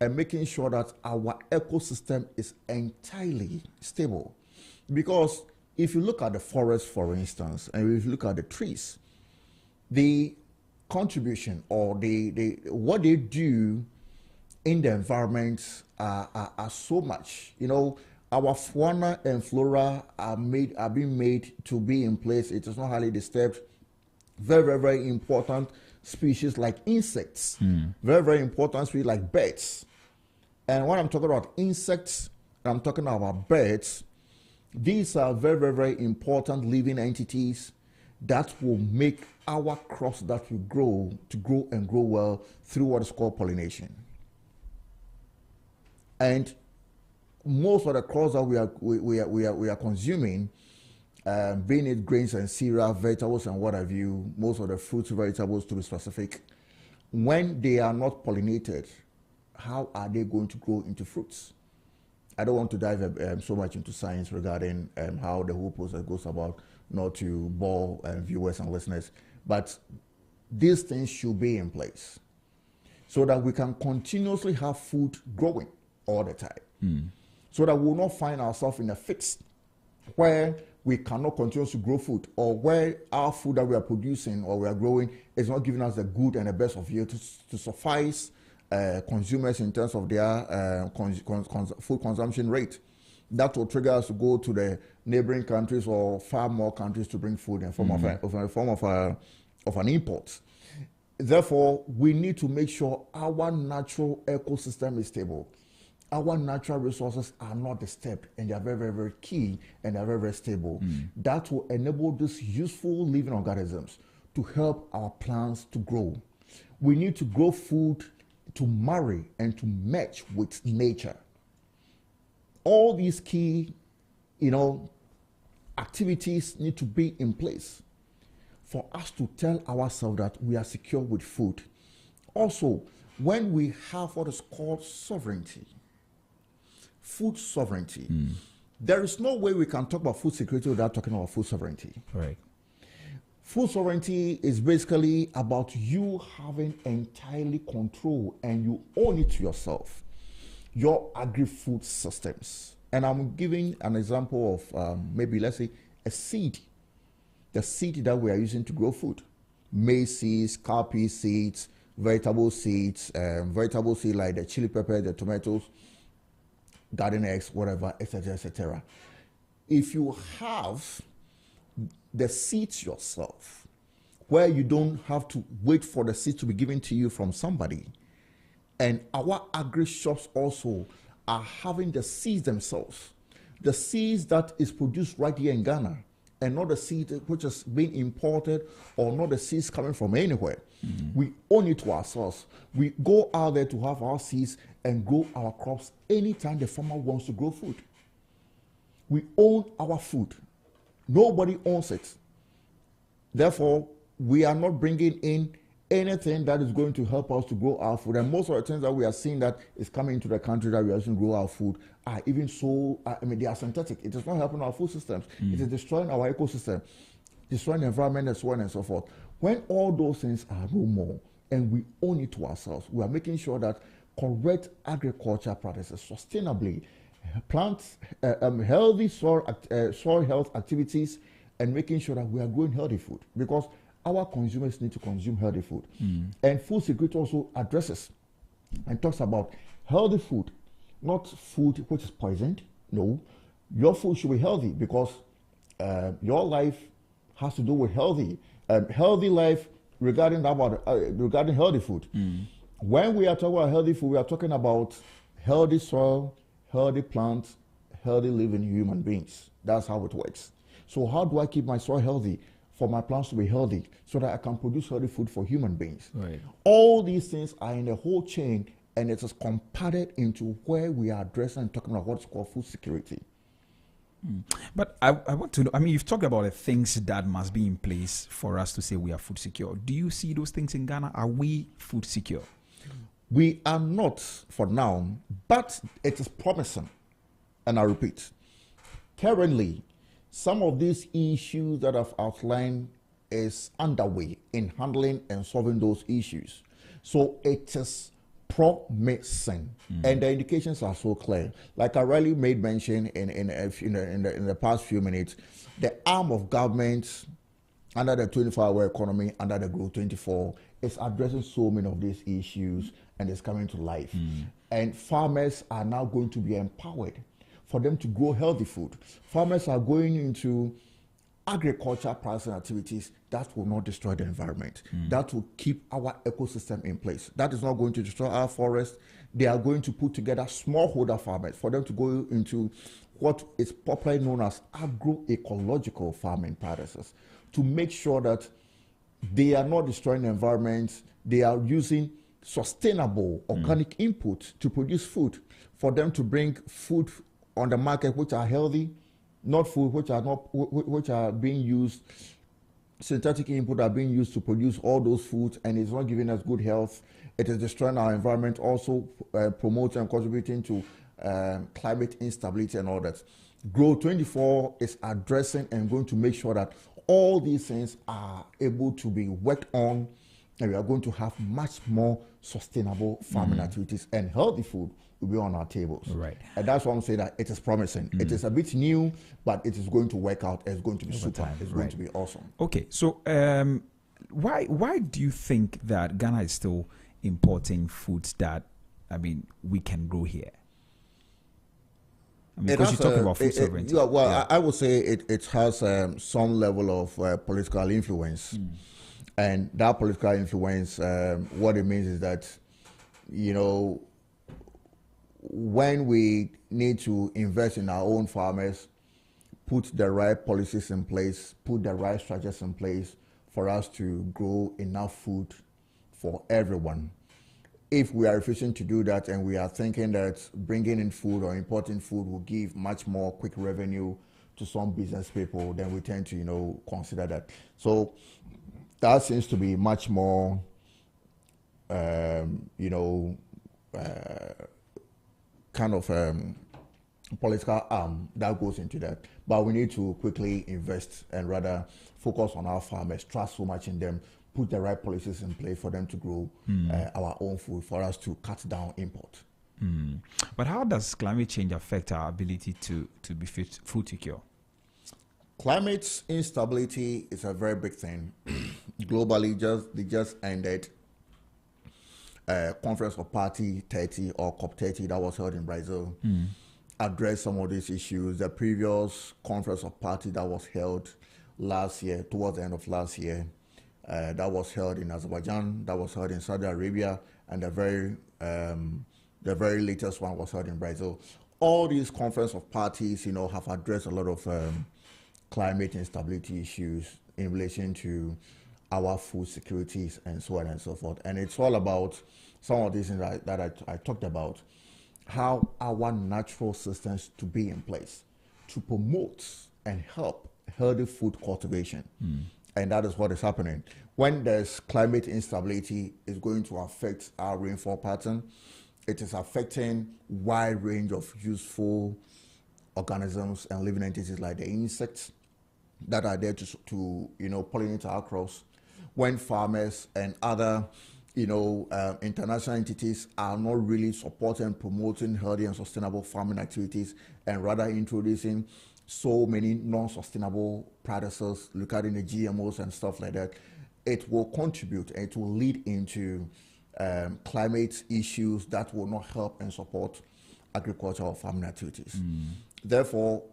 and making sure that our ecosystem is entirely stable. Because if you look at the forest, for instance, and if you look at the trees, the contribution or the what they do in the environment are so much. Our fauna and flora are being made to be in place. It is not highly disturbed. Very important species like insects. Very important species like birds. And when I'm talking about insects, I'm talking about birds. These are very important living entities that will make our crops that we grow to grow and grow well through what is called pollination. And most of the crops that we are consuming, being it grains and cereal, vegetables and what have you, most of the fruits, vegetables to be specific, when they are not pollinated, how are they going to grow into fruits? I don't want to dive so much into science regarding how the whole process goes about, not to bore viewers and listeners, but these things should be in place so that we can continuously have food growing all the time. So that we will not find ourselves in a fix where we cannot continue to grow food, or where our food that we are producing or we are growing is not giving us the good and the best of you to suffice consumers in terms of their food consumption rate. That will trigger us to go to the neighboring countries or far more countries to bring food in form of an import. Therefore, we need to make sure our natural ecosystem is stable. Our natural resources are not disturbed, and they are very, very, very key, and they are very, very stable. That will enable these useful living organisms to help our plants to grow. We need to grow food to marry and to match with nature. All these key, activities need to be in place for us to tell ourselves that we are secure with food. Also, when we have what is called sovereignty, food sovereignty, there is no way we can talk about food security without talking about food sovereignty.
Right.
Food sovereignty is basically about you having entirely control, and you own it to yourself, your agri-food systems. And I'm giving an example of maybe, let's say, a seed. The seed that we are using to grow food. Maize seeds, cowpea seeds, vegetable seeds like the chili pepper, the tomatoes, garden eggs, whatever, etc., etc. If you have the seeds yourself, where you don't have to wait for the seeds to be given to you from somebody, and our agri shops also are having the seeds themselves, the seeds that is produced right here in Ghana, and not the seeds which is being imported, or not the seeds coming from anywhere. We own it to ourselves. We go out there to have our seeds and grow our crops anytime the farmer wants to grow food. We own our food. Nobody owns it. Therefore, we are not bringing in anything that is going to help us to grow our food. And most of the things that we are seeing that is coming into the country that we are using to grow our food are even so, they are synthetic. It is not helping our food systems. It is destroying our ecosystem, destroying the environment, and so on and so forth. When all those things are no more, and we own it to ourselves, we are making sure that correct agriculture practices, sustainably, plants, healthy soil health activities, and making sure that we are growing healthy food, because our consumers need to consume healthy food. And food security also addresses and talks about healthy food, not food which is poisoned. No, your food should be healthy, because your life has to do with healthy life regarding healthy food. When we are talking about healthy food, we are talking about healthy soil, healthy plants, healthy living human beings. That's how it works. So how do I keep my soil healthy for my plants to be healthy so that I can produce healthy food for human beings?
Right.
All these things are in the whole chain, and it is comparted into where we are addressing and talking about what's called food security.
But I want to know, you've talked about the things that must be in place for us to say we are food secure. Do you see those things in Ghana? Are we food secure?
We are not for now, but it is promising. And I repeat, currently, some of these issues that I've outlined is underway in handling and solving those issues. So it is promising, and the indications are so clear. Like I really made mention in the past few minutes, the arm of government under the 24-hour economy, under the Growth 24, is addressing so many of these issues, and it's coming to life. And farmers are now going to be empowered for them to grow healthy food. Farmers are going into agriculture practices and activities that will not destroy the environment, that will keep our ecosystem in place. That is not going to destroy our forest. They are going to put together smallholder farmers for them to go into what is popularly known as agroecological farming practices, to make sure that they are not destroying the environment. They are using sustainable organic input to produce food, for them to bring food on the market which are healthy, not food which are being used, synthetic input are being used to produce all those foods, and it's not giving us good health. It is destroying our environment, also promoting and contributing to climate instability and all that. Grow 24 is addressing and going to make sure that all these things are able to be worked on, and we are going to have much more sustainable farming activities, and healthy food will be on our tables.
Right.
And that's why I'm saying that it is promising. It is a bit new, but it is going to work out. It's going to be super.
time,
It's
right.
going to be awesome.
Okay, so why do you think that Ghana is still importing foods that, I mean, we can grow here? I mean, because you're talking about food sovereignty.
I would say it has some level of political influence. And that political influence, what it means is that, when we need to invest in our own farmers, put the right policies in place, put the right strategies in place for us to grow enough food for everyone. If we are refusing to do that, and we are thinking that bringing in food or importing food will give much more quick revenue to some business people, then we tend to, consider that. So that seems to be much more, kind of political arm that goes into that. But we need to quickly invest and rather focus on our farmers, trust so much in them, put the right policies in place for them to grow our own food, for us to cut down import.
But how does climate change affect our ability to be food secure?
Climate instability is a very big thing. Globally, they just ended Conference of Party 30 or COP30 that was held in Brazil. Addressed some of these issues. The previous Conference of Party that was held last year, towards the end of last year, that was held in Azerbaijan, that was held in Saudi Arabia, and the very latest one was held in Brazil. All these Conference of Parties, have addressed a lot of climate instability issues in relation to our food securities and so on and so forth. And it's all about some of these things that I talked about, how our natural systems to be in place to promote and help healthy food cultivation. And that is what is happening. When there's climate instability, it's going to affect our rainfall pattern. It is affecting wide range of useful organisms and living entities like the insects that are there to pollinate our crops. When farmers and other international entities are not really supporting and promoting healthy and sustainable farming activities, and rather introducing so many non-sustainable practices, regarding the GMOs and stuff like that, it will contribute and it will lead into climate issues that will not help and support agricultural farming activities. Therefore,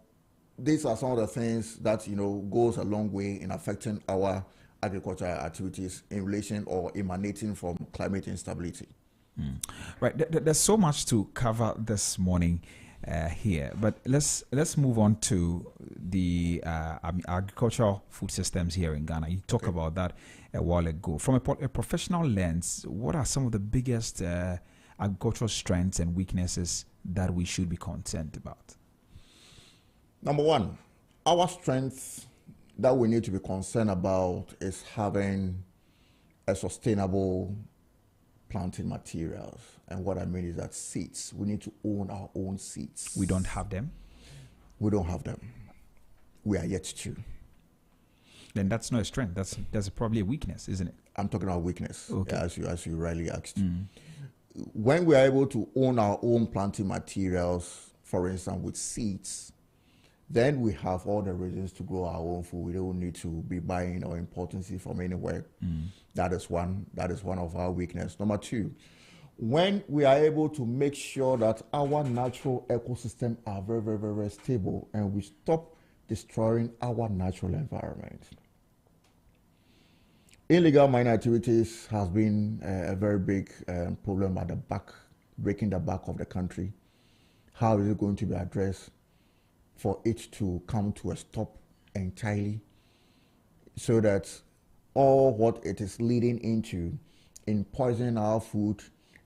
these are some of the things that goes a long way in affecting our agricultural activities in relation or emanating from climate instability.
Right. There's so much to cover this morning here, but let's move on to the agricultural food systems here in Ghana. You talked about that a while ago. From a professional lens, what are some of the biggest agricultural strengths and weaknesses that we should be concerned about?
Number one, our strength that we need to be concerned about is having a sustainable planting materials. And what I mean is that seeds, we need to own our own seeds.
We don't have them?
We don't have them. We are yet to.
Then that's not a strength. That's probably a weakness, isn't it?
I'm talking about weakness,
okay.
as you rightly asked. When we are able to own our own planting materials, for instance, with seeds, then we have all the reasons to grow our own food. We don't need to be buying or importing seed from anywhere. That is one of our weaknesses. Number two, when we are able to make sure that our natural ecosystem are very, very, very, very stable, and we stop destroying our natural environment. Illegal mining activities has been a very big problem at the back, breaking the back of the country. How is it going to be addressed for it to come to a stop entirely, so that all what it is leading into in poisoning our food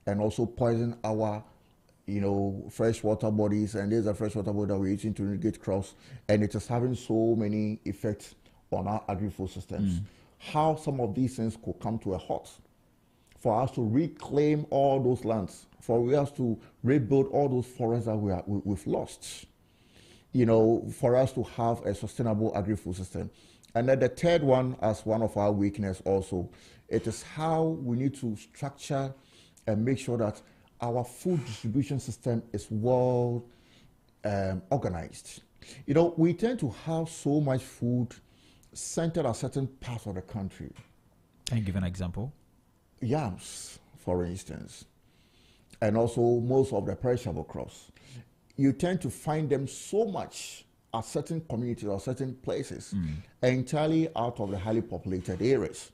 and also poison our freshwater bodies, and there's a freshwater body that we're using to irrigate crops, and it is having so many effects on our agri-food systems. How some of these things could come to a halt for us to reclaim all those lands, for us to rebuild all those forests that we've lost, for us to have a sustainable agri-food system. And then the third one, as one of our weakness also, it is how we need to structure and make sure that our food distribution system is well organized. We tend to have so much food centered at certain parts of the country.
Can you give an example?
Yams, for instance, and also most of the perishable crops. You tend to find them so much at certain communities or certain places, entirely out of the highly populated areas.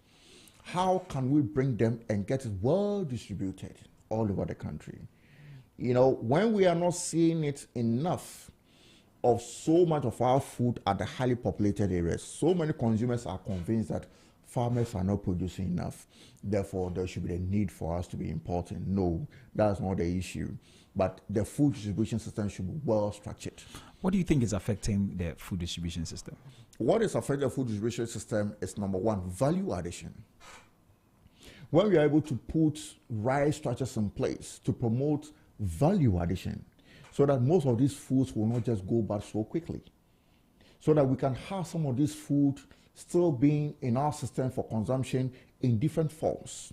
How can we bring them and get it well distributed all over the country? When we are not seeing it enough of so much of our food at the highly populated areas, so many consumers are convinced that farmers are not producing enough. Therefore, there should be a need for us to be importing. No, that's not the issue. But the food distribution system should be well structured.
What do you think is affecting the food distribution system?
What is affecting the food distribution system is, number one, value addition. When we are able to put right structures in place to promote value addition, so that most of these foods will not just go bad so quickly, so that we can have some of this food still being in our system for consumption in different forms,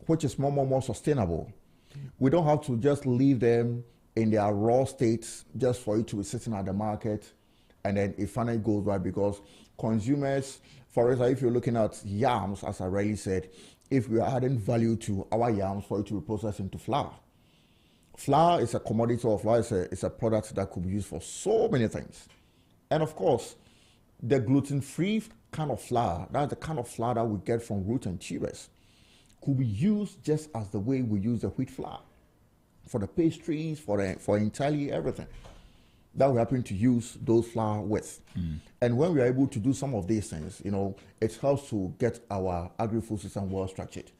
which is more sustainable. We don't have to just leave them in their raw states just for it to be sitting at the market and then it finally goes bad, because consumers, for example, if you're looking at yams, as I already said, if we are adding value to our yams for it to be processed into flour. Flour is a commodity, or flour is a product that could be used for so many things. And of course, the gluten-free kind of flour, that's the kind of flour that we get from root and tubers, could be used just as the way we use the wheat flour for the pastries, for entirely everything that we happen to use those flour with. And when we are able to do some of these things, it helps to get our agri-food system well structured.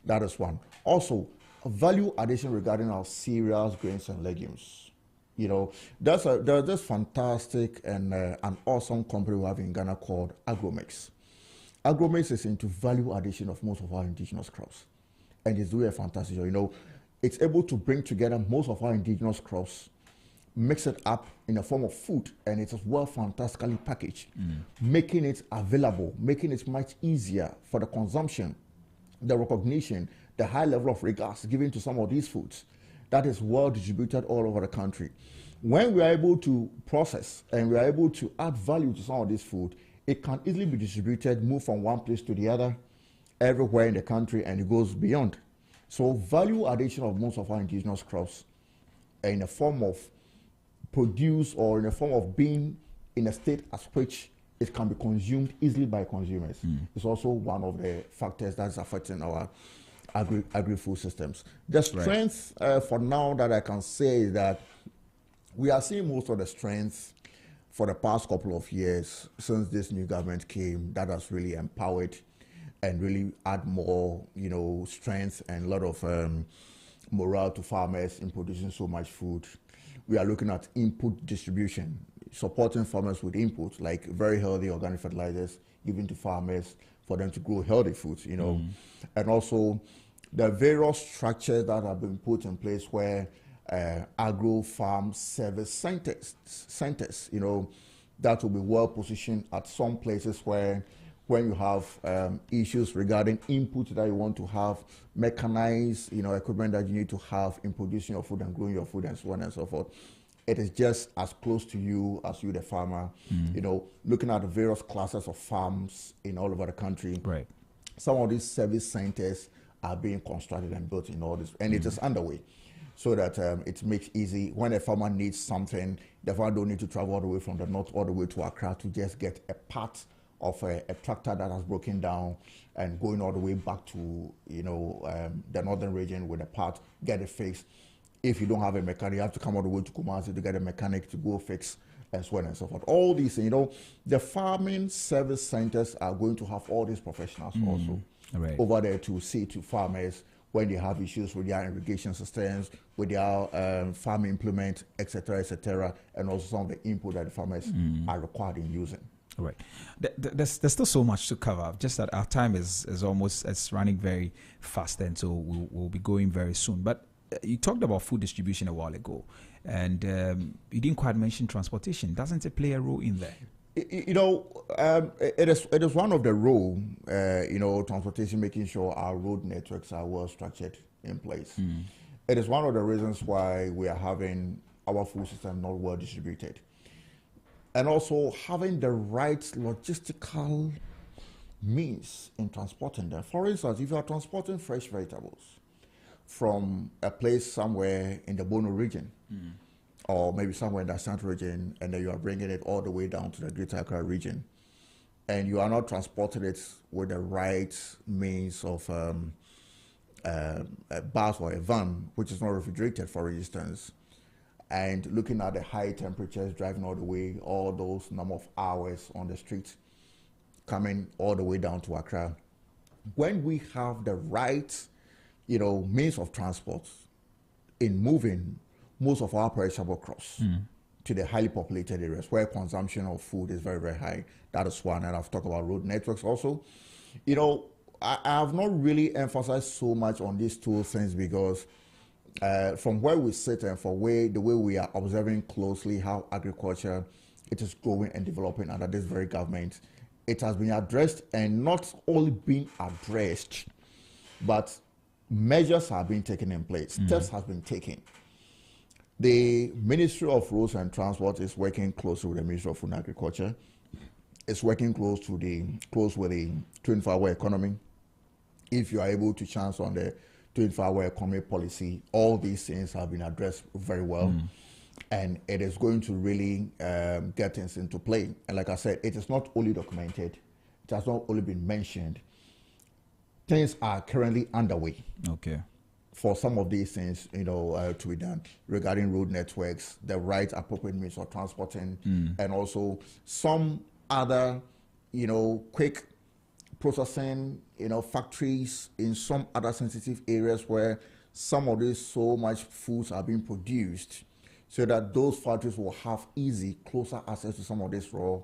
That is one. Also, a value addition regarding our cereals, grains, and legumes. There's this fantastic and an awesome company we have in Ghana called Agromix. Agromix is into value addition of most of our indigenous crops, and it's doing a fantastic job. It's able to bring together most of our indigenous crops, mix it up in a form of food, and it is well fantastically packaged, making it available, making it much easier for the consumption, the recognition, the high level of regards given to some of these foods that is well distributed all over the country. When we are able to process and we are able to add value to some of this food, it can easily be distributed, move from one place to the other, everywhere in the country, and it goes beyond. So value addition of most of our indigenous crops in a form of produce or in a form of being in a state as which it can be consumed easily by consumers is also one of the factors that's affecting our agri-food systems. The strength for now that I can say is that we are seeing most of the strength for the past couple of years since this new government came that has really empowered and really add more, strength and a lot of morale to farmers in producing so much food. We are looking at input distribution, supporting farmers with inputs like very healthy organic fertilizers given to farmers for them to grow healthy foods, and also the various structures that have been put in place where agro-farm service centers, that will be well positioned at some places where when you have issues regarding input that you want to have, mechanized, equipment that you need to have in producing your food and growing your food and so on and so forth. It is just as close to you as you, the farmer, looking at the various classes of farms in all over the country.
Right.
Some of these service centers are being constructed and built in all this, and it is underway. So that it makes easy when a farmer needs something, the farmer don't need to travel all the way from the north all the way to Accra to just get a part of a tractor that has broken down and going all the way back to the northern region with a part, get it fixed. If you don't have a mechanic, you have to come all the way to Kumasi to get a mechanic to go fix and so on and so forth. All these, the farming service centers are going to have all these professionals also over there to see to farmers when they have issues with their irrigation systems, with their farm implement, etc., and also some of the input that the farmers are required in using.
All right. There's still so much to cover. Just that our time is almost running very fast, and so we'll be going very soon. But you talked about food distribution a while ago, and you didn't quite mention transportation. Doesn't it play a role in there?
It is one of the role, transportation, making sure our road networks are well structured in place. It is one of the reasons why we are having our food system not well distributed. And also having the right logistical means in transporting them. For instance, if you are transporting fresh vegetables from a place somewhere in the Bono region, or maybe somewhere in the Ashanti region, and then you are bringing it all the way down to the Greater Accra region, and you are not transporting it with the right means of a bus or a van, which is not refrigerated, for instance, and looking at the high temperatures, driving all the way, all those number of hours on the street, coming all the way down to Accra. When we have the right, means of transport in moving most of our perishable crops to the highly populated areas where consumption of food is very, very high. That is one, and I've talked about road networks also. I have not really emphasized so much on these two things because from where we sit and the way we are observing closely how agriculture it is growing and developing under this very government, it has been addressed, and not only being addressed, but measures are being taken in place. Steps have been taken. The Ministry of Roads and Transport is working closely with the Ministry of Food and Agriculture. It's working close with the 24-hour economy. If you are able to chance on the 24-hour economy policy, all these things have been addressed very well. And it is going to really get things into play. And like I said, it is not only documented, it has not only been mentioned. Things are currently underway.
Okay.
For some of these things, to be done regarding road networks, the right appropriate means of transporting, and also some other, quick processing, factories in some other sensitive areas where some of these so much foods are being produced, so that those factories will have easy, closer access to some of these raw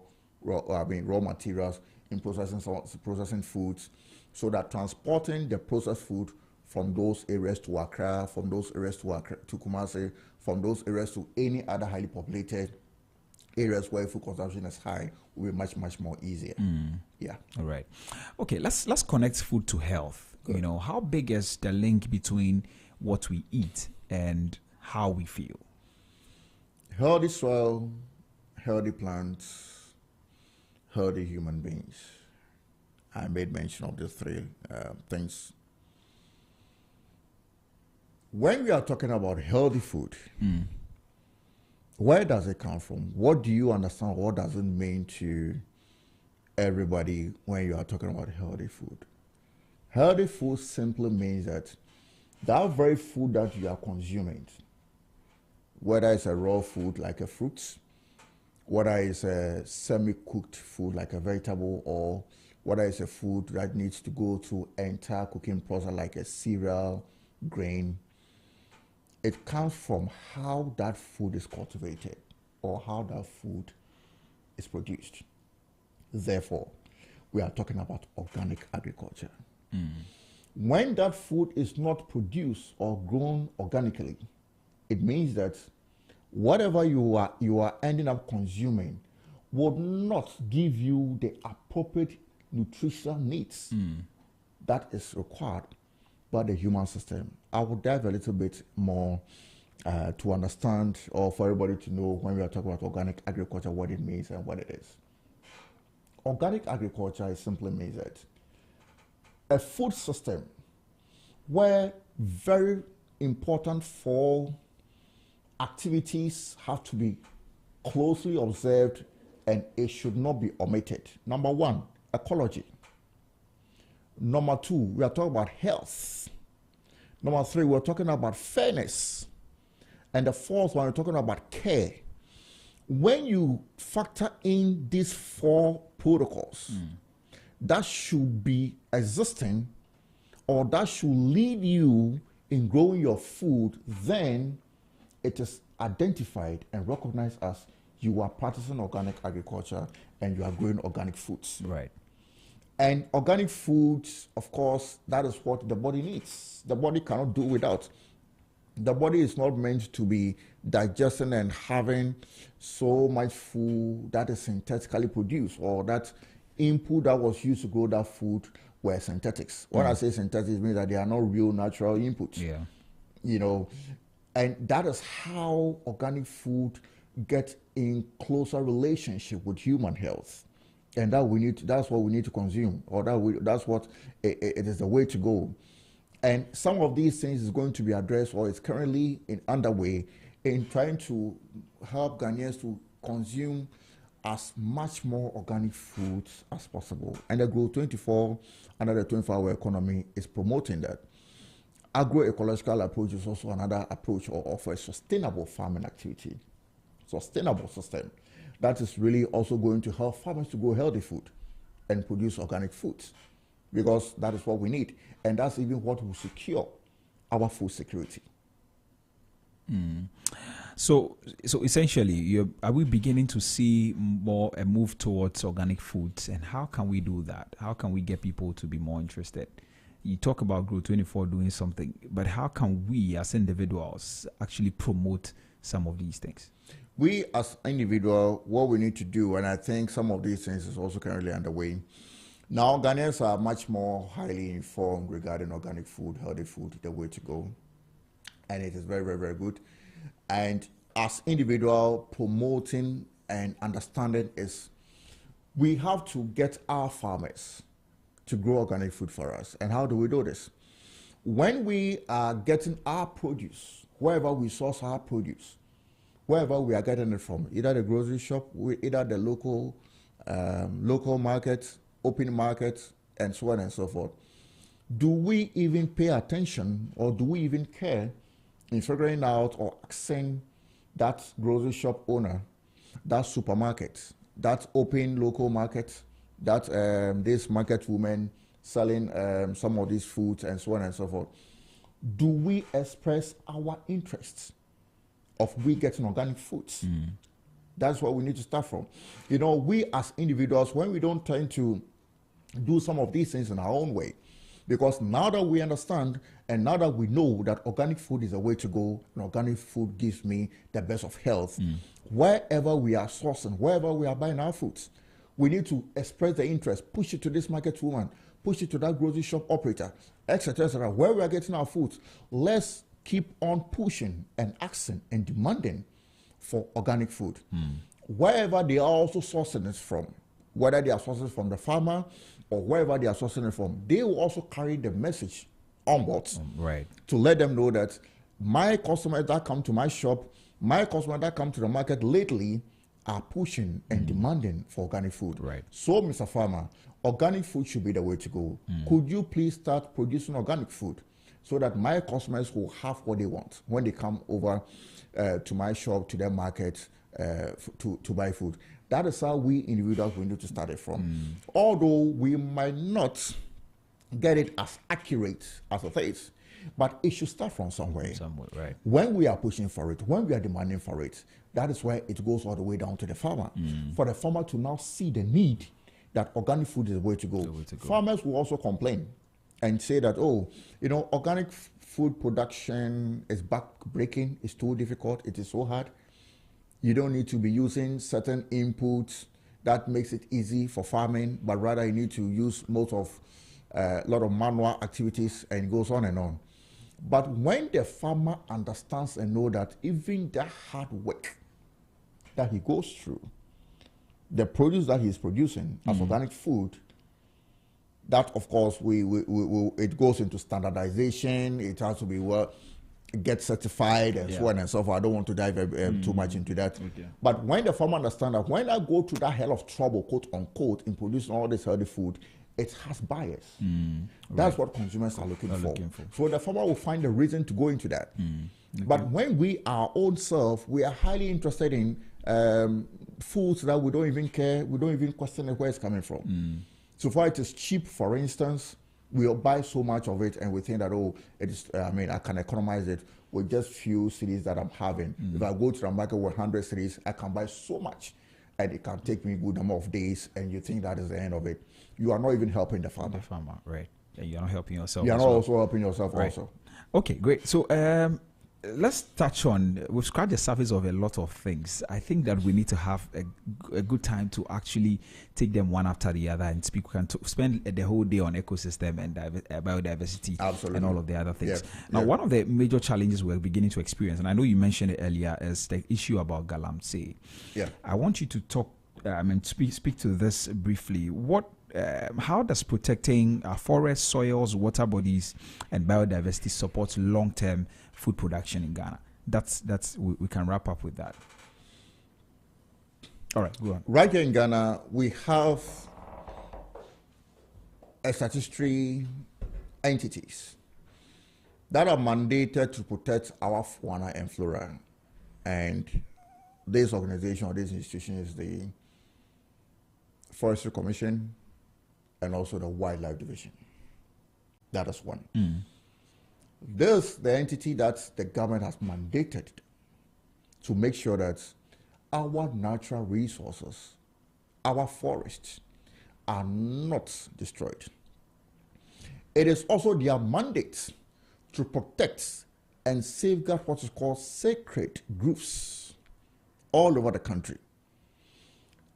materials in processing foods, so that transporting the processed food from those areas to Accra, from those areas to Kumasi, from those areas to any other highly populated areas where food consumption is high will be much, much more easier. Yeah.
All right. Okay, let's connect food to health. Good. How big is the link between what we eat and how we feel?
Healthy soil, healthy plants, healthy human beings. I made mention of these three things. When we are talking about healthy food, where does it come from? What do you understand? What does it mean to everybody when you are talking about healthy food? Healthy food simply means that very food that you are consuming, whether it's a raw food like a fruit, whether it's a semi-cooked food like a vegetable, or whether it's a food that needs to go through entire cooking process like a cereal, grain, it comes from how that food is cultivated or how that food is produced. Therefore, we are talking about organic agriculture. When that food is not produced or grown organically, it means that whatever you are ending up consuming would not give you the appropriate nutritional needs that is required by the human system. I will dive a little bit more to understand, or for everybody to know, when we are talking about organic agriculture, what it means and what it is. Organic agriculture simply means that a food system where very important 4 activities have to be closely observed and it should not be omitted. Number 1, ecology. Number 2, we are talking about health. Number 3, we're talking about fairness. And the 4th one, we're talking about care. when you factor in these 4 protocols that should be existing or that should lead you in growing your food, then it is identified and recognized as you are practicing organic agriculture and you are growing organic foods.
Right.
And organic foods, of course, that is what the body needs. The body cannot do without. The body is not meant to be digesting and having so much food that is synthetically produced, or that input that was used to grow that food were synthetics. When I say synthetics, it means that they are not real natural inputs.
Yeah.
You know, and that is how organic food gets in closer relationship with human health. And that's what we need to consume, or that's what it is the way to go. And some of these things is going to be addressed, or is currently underway in trying to help Ghanaians to consume as much more organic foods as possible. And the Grow 24 under the 24-hour economy is promoting that. Agroecological approach is also another approach of a sustainable farming activity, sustainable system that is really also going to help farmers to grow healthy food and produce organic foods, because that is what we need, and that's even what will secure our food security.
So essentially, are we beginning to see more a move towards organic foods, and how can we do that? How can we get people to be more interested? You talk about Grow 24 doing something, but how can we as individuals actually promote some of these things?
We as individuals, what we need to do, and I think some of these things is also currently underway. Now, Ghanaians are much more highly informed regarding organic food, healthy food, the way to go. And it is very, very, very good. And as individual, promoting and understanding is, we have to get our farmers to grow organic food for us. And how do we do this? When we are getting our produce, wherever we source our produce, wherever we are getting it from, either the grocery shop, either the local market, open market, and so on and so forth, do we even pay attention, or do we even care in figuring out or asking that grocery shop owner, that supermarket, that open local market, that this market woman selling some of these foods and so on and so forth, do we express our interests of we getting organic foods? That's what we need to start from. You know, we as individuals, when we don't tend to do some of these things in our own way, because now that we understand and now that we know that organic food is the way to go, and organic food gives me the best of health, wherever we are sourcing, wherever we are buying our foods, we need to express the interest, push it to this market woman, push it to that grocery shop operator, etc., etc. Where we are getting our foods, let's keep on pushing and asking and demanding for organic food. Wherever they are also sourcing it from, whether they are sourcing from the farmer or wherever they are sourcing it from, they will also carry the message onwards,
right,
to let them know that my customers that come to my shop, my customers that come to the market lately are pushing and demanding for organic food.
Right.
So, Mr. Farmer, organic food should be the way to go. Could you please start producing organic food so that my customers will have what they want when they come over to my shop, to their market, to buy food? That is how we individuals will need to start it from. Although we might not get it as accurate as it is, but it should start from somewhere.
Right.
When we are pushing for it, when we are demanding for it, that is where it goes all the way down to the farmer. For the farmer to now see the need that organic food is the way to go. Farmers will also complain and say that, oh, you know, organic food production is back-breaking, it's too difficult, it is so hard. You don't need to be using certain inputs that makes it easy for farming, but rather you need to use most of a lot of manual activities, and it goes on and on. But when the farmer understands and know that even that hard work that he goes through, the produce that he's producing as organic food, that of course it goes into standardization. It has to be get certified and so on and so forth. I don't want to dive too much into that. Okay. But when the farmer understands that when I go through that hell of trouble, quote unquote, in producing all this healthy food, it has bias. That's what consumers are looking for. So the farmer will find a reason to go into that. But when we, our own self, we are highly interested in foods that we don't even care, we don't even question where it's coming from. So far it is cheap, for instance, we'll buy so much of it and we think that, oh, it is, I can economize it with just few cities that I'm having. If I go to the market with 100 cities, I can buy so much and it can take me a good number of days and you think that is the end of it. You are not even helping the farmer.
Right. Yeah, you're not helping yourself.
You're not also helping yourself also.
Okay, great. So let's touch on, we've scratched the surface of a lot of things. I think that we need to have a good time to actually take them one after the other and speak. We can spend the whole day on ecosystem and biodiversity.
Absolutely.
And all of the other things.
Yeah.
Now, one of the major challenges we're beginning to experience, and I know you mentioned it earlier, is the issue about galamsey.
Yeah.
I want you to talk, speak to this briefly. How does protecting our forests, soils, water bodies, and biodiversity support long-term food production in Ghana? We can wrap up with that. All right, go on.
Right here in Ghana, we have a statutory entities that are mandated to protect our fauna and flora. And this organization or this institution is the Forestry Commission and also the Wildlife Division. That is one. This the entity that the government has mandated to make sure that our natural resources, our forests, are not destroyed. It is also their mandate to protect and safeguard what is called sacred groves all over the country.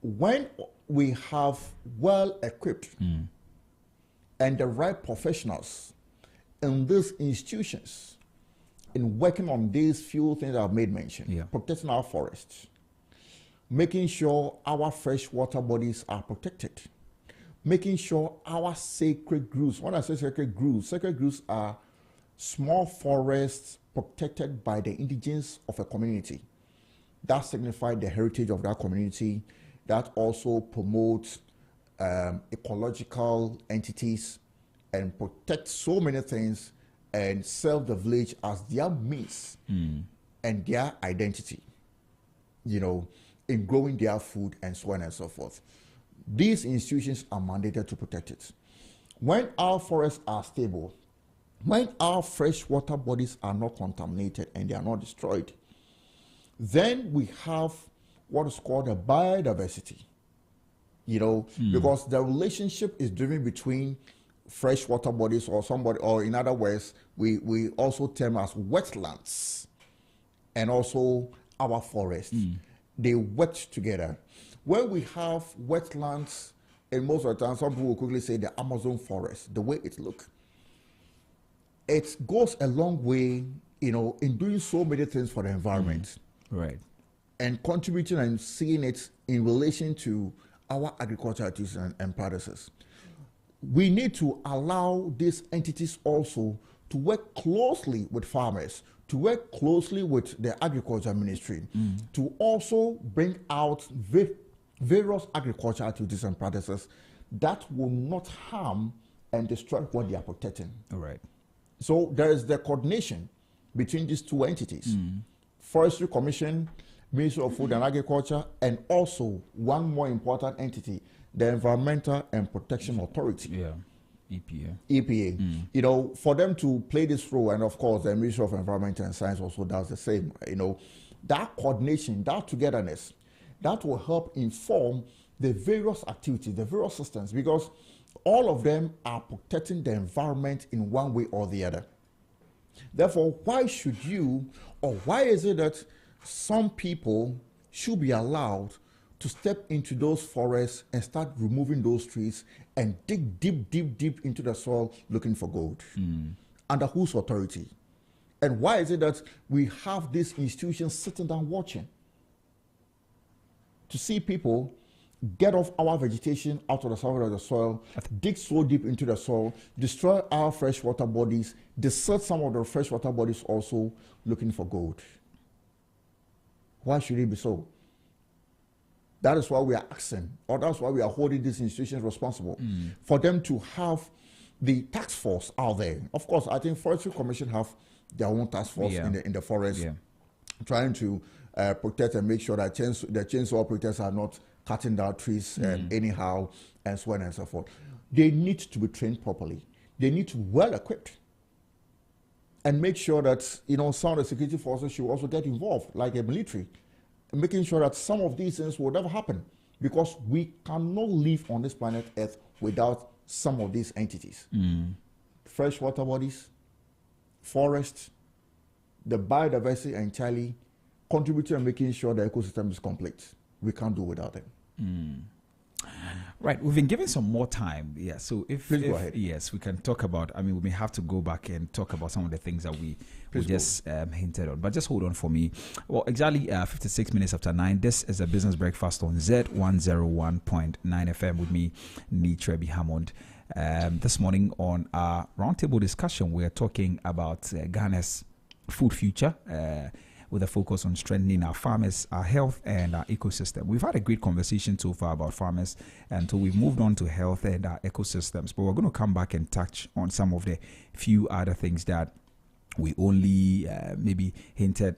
When we have well-equipped and the right professionals in these institutions in working on these few things I've made mention, protecting our forests, making sure our freshwater bodies are protected, making sure our sacred groves, when I say sacred groves are small forests protected by the indigenes of a community. That signifies the heritage of that community. That also promotes ecological entities and protects so many things and serve the village as their means and their identity, in growing their food and so on and so forth. These institutions are mandated to protect it. When our forests are stable, when our freshwater bodies are not contaminated and they are not destroyed, then we have what is called a biodiversity, because the relationship is driven between freshwater bodies or in other words, we also term as wetlands and also our forests. They work together. When we have wetlands, and most of the time, some people will quickly say the Amazon forest, the way it looks, it goes a long way, in doing so many things for the environment.
Right.
And contributing and seeing it in relation to our agricultural activities and practices. We need to allow these entities also to work closely with farmers, to work closely with the agriculture ministry, to also bring out various agricultural activities and practices that will not harm and destroy what they are protecting.
All right.
So there is the coordination between these two entities. Forestry Commission, Ministry of Food and Agriculture, and also one more important entity, the Environmental and Protection Authority.
Yeah, EPA.
EPA. For them to play this role, and of course the Ministry of Environment and Science also does the same. That coordination, that togetherness, that will help inform the various activities, the various systems, because all of them are protecting the environment in one way or the other. Therefore, why is it that some people should be allowed to step into those forests and start removing those trees and dig deep into the soil looking for gold? Under whose authority? And why is it that we have these institutions sitting down watching to see people get off our vegetation out of the surface of the soil, dig so deep into the soil, destroy our freshwater bodies, desert some of the freshwater bodies also looking for gold? Why should it be so? That is why we are asking, or that's why we are holding these institutions responsible, for them to have the task force out there. Of course, I think Forestry Commission have their own task force in the forest, trying to protect and make sure that the chainsaw operators are not cutting down trees anyhow, and so on and so forth. They need to be trained properly. They need to be well equipped, and make sure that some of the security forces should also get involved, like a military, making sure that some of these things will never happen, because we cannot live on this planet Earth without some of these entities. Freshwater bodies, forests, the biodiversity entirely contributing and making sure the ecosystem is complete. We can't do without them.
Right, we've been given some more time. Yeah, so if
go ahead.
Yes, we can talk about. I mean, we may have to go back and talk about some of the things that we just hinted on. But just hold on for me. Well, exactly 56 minutes after 9. This is a business breakfast on Zed 101.9 FM with me, Trebi Hammond. This morning on our roundtable discussion, we are talking about Ghana's food future. With a focus on strengthening our farmers, our health, and our ecosystem. We've had a great conversation so far about farmers, and so we've moved on to health and our ecosystems. But we're going to come back and touch on some of the few other things that we only maybe hinted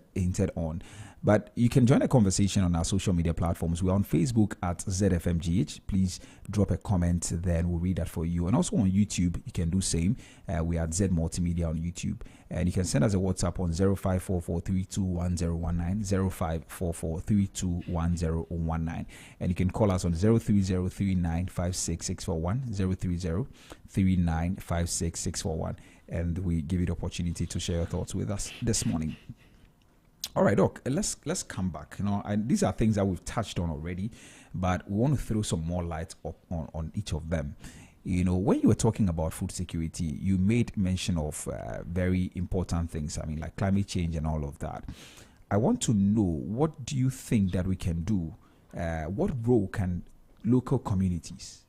on. But you can join a conversation on our social media platforms. We're on Facebook at ZFMGH. Please drop a comment, then we'll read that for you. And also on YouTube, you can do same. We are at Z Multimedia on YouTube. And you can send us a WhatsApp on 0544321019, 0544321019. And you can call us on 030395661, 030395661. And we give you the opportunity to share your thoughts with us this morning. All right, Doc, let's come back. These are things that we've touched on already, but we want to throw some more light on each of them. When you were talking about food security, you made mention of very important things. I mean, like climate change and all of that. I want to know, what do you think that we can do? What role can local communities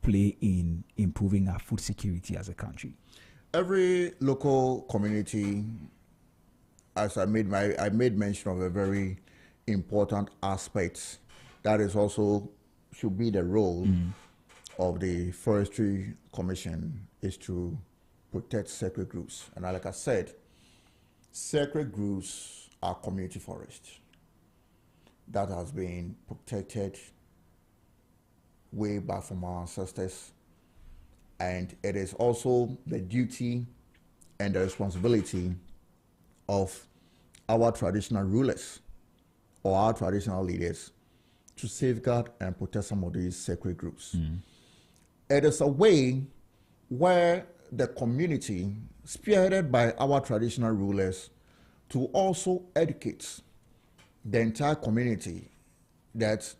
play in improving our food security as a country?
Every local community, as I made mention of a very important aspect, that is also should be the role of the Forestry Commission, is to protect sacred groves. And like I said, sacred groves are community forests that has been protected way back from our ancestors. And it is also the duty and the responsibility of our traditional rulers or our traditional leaders to safeguard and protect some of these sacred groups. It is a way where the community, spearheaded by our traditional rulers, to also educate the entire community that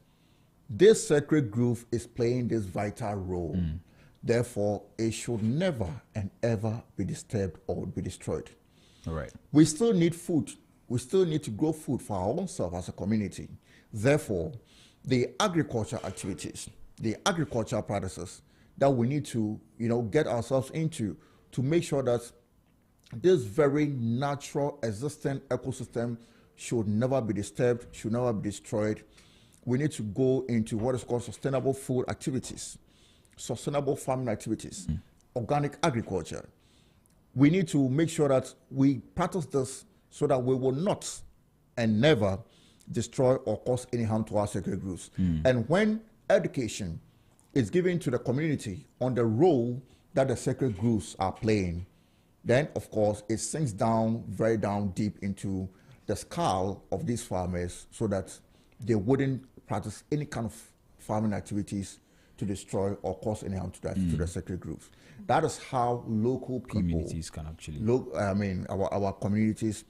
this sacred grove is playing this vital role. Therefore, it should never and ever be disturbed or be destroyed.
All right.
We still need food. We still need to grow food for our own self as a community. Therefore, the agriculture activities, the agricultural practices that we need to, get ourselves into to make sure that this very natural existing ecosystem should never be disturbed, should never be destroyed. We need to go into what is called sustainable food activities, sustainable farming activities, organic agriculture. We need to make sure that we practice this so that we will not and never destroy or cause any harm to our sacred groves. And when education is given to the community on the role that the sacred groves are playing, then of course it sinks down very down deep into the skull of these farmers so that they wouldn't practice any kind of farming activities to destroy or cause any harm to the sacred groves. That is how local people,
communities can actually,
our communities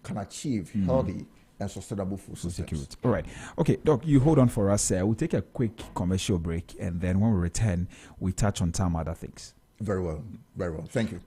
can achieve healthy and sustainable food
security. All right. Okay, Doc, you hold on for us. We'll take a quick commercial break, and then when we return, we touch on some other things.
Very well. Very well. Thank you.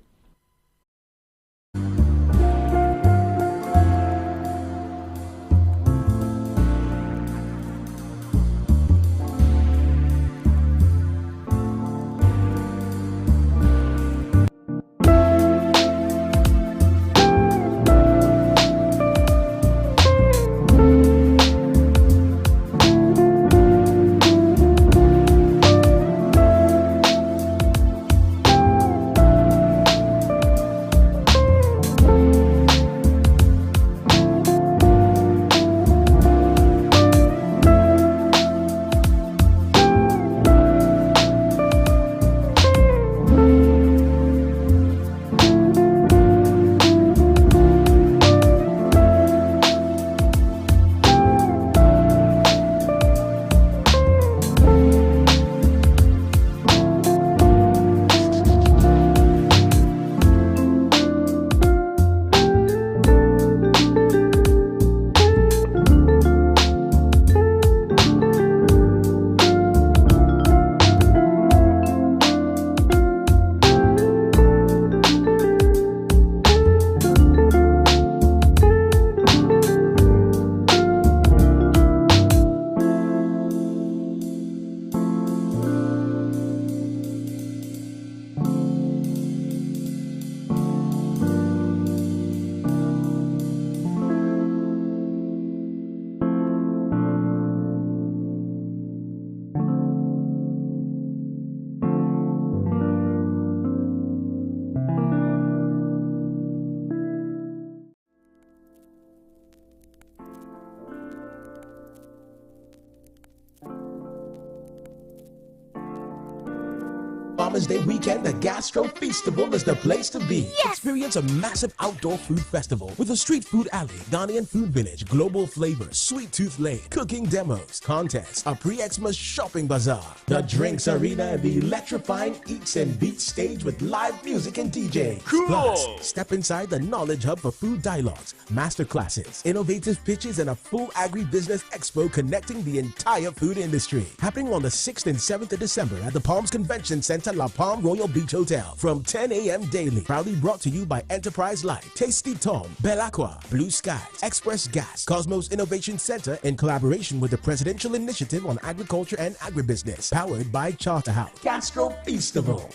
Farmers Day weekend, the Gastro Feastable is the place to be. Experience a massive outdoor food festival with a street food alley, Ghanaian food village, global flavors, sweet tooth lane, cooking demos, contests, a pre-Xmas shopping bazaar, the drinks arena, and the electrifying eats and beats stage with live music and DJ.
Cool.
Plus, step inside the knowledge hub for food dialogues, master classes, innovative pitches, and a full agri-business expo connecting the entire food industry. Happening on the 6th and 7th of December at the Palms Convention Center, La Palm Royal Beach Hotel from 10 a.m. daily. Proudly brought to you by Enterprise Life, Tasty Tom, Belacqua, Blue Skies, Express Gas, Cosmos Innovation Center in collaboration with the Presidential Initiative on Agriculture and Agribusiness, powered by Charterhouse. Gastro Feastable.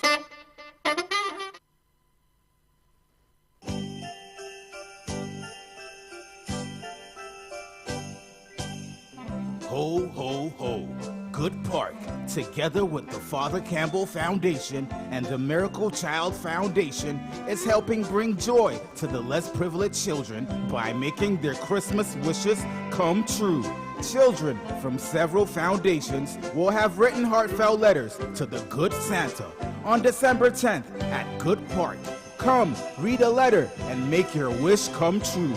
Ho, ho, ho. Good Park, together with the Father Campbell Foundation and the Miracle Child Foundation, is helping bring joy to the less privileged children by making their Christmas wishes come true. Children from several foundations will have written heartfelt letters to the Good Santa on December 10th at Good Park. Come, read a letter, and make your wish come true.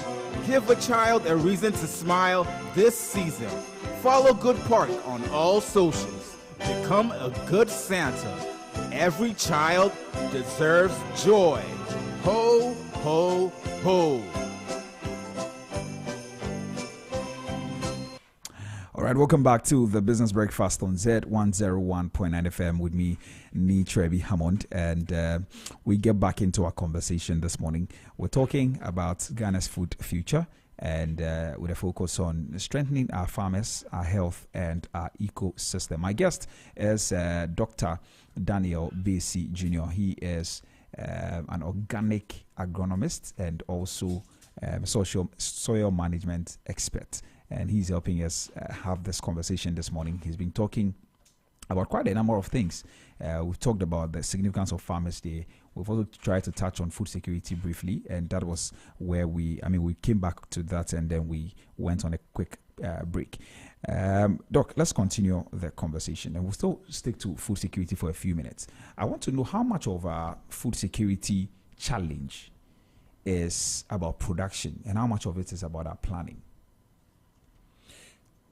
Give a child a reason to smile this season. Follow Good Park on all socials. Become a good Santa. Every child deserves joy. Ho, ho, ho.
All right, welcome back to the Business Breakfast on Zed 101.9 FM with me, Nee Trevi Hammond, and we get back into our conversation this morning. We're talking about Ghana's food future, and with a focus on strengthening our farmers, our health, and our ecosystem. My guest is Dr. Daniel B.C. Jr. He is an organic agronomist and also soil management expert. And he's helping us have this conversation this morning. He's been talking about quite a number of things. We've talked about the significance of Farmers Day. We've also tried to touch on food security briefly, and that was where we came back to that, and then we went on a quick break. Doc, let's continue the conversation, and we'll still stick to food security for a few minutes. I want to know how much of our food security challenge is about production, and how much of it is about our planning.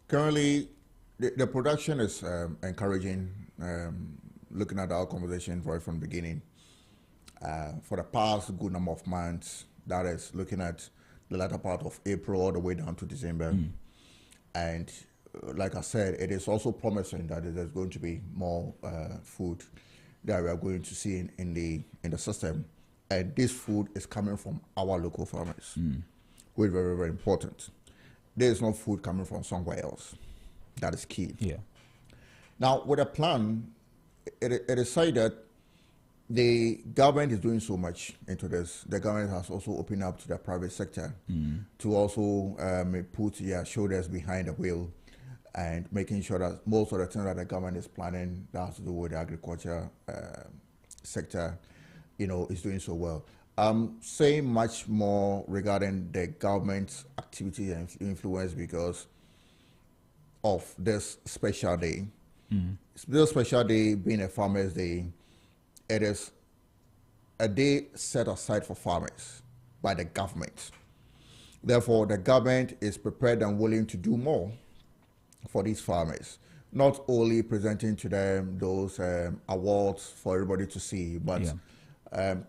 Currently, the production is encouraging. Looking at our conversation right from the beginning, for the past good number of months, that is looking at the latter part of April all the way down to December. And like I said, it is also promising that there's going to be more food that we are going to see in the system. And this food is coming from our local farmers, which is very, very important. There is no food coming from somewhere else. That is key.
Yeah.
Now, with a plan, it is said that the government is doing so much into this. The government has also opened up to the private sector to also put their shoulders behind the wheel and making sure that most of the things that the government is planning that has to do with the agriculture sector, is doing so well. Saying much more regarding the government's activity and influence because of this special day. This special day being a Farmers' Day, it is a day set aside for farmers by the government. Therefore, the government is prepared and willing to do more for these farmers. Not only presenting to them those awards for everybody to see, but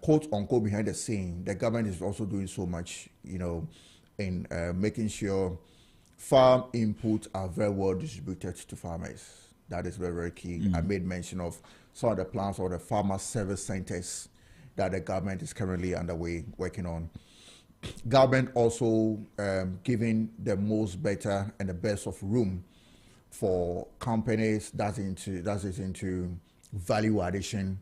quote unquote behind the scene, the government is also doing so much, in making sure farm inputs are very well distributed to farmers. That is very, very key. I made mention of some of the plans or the farmer service centers that the government is currently underway working on. Government also giving the most better and the best of room for companies that is into value addition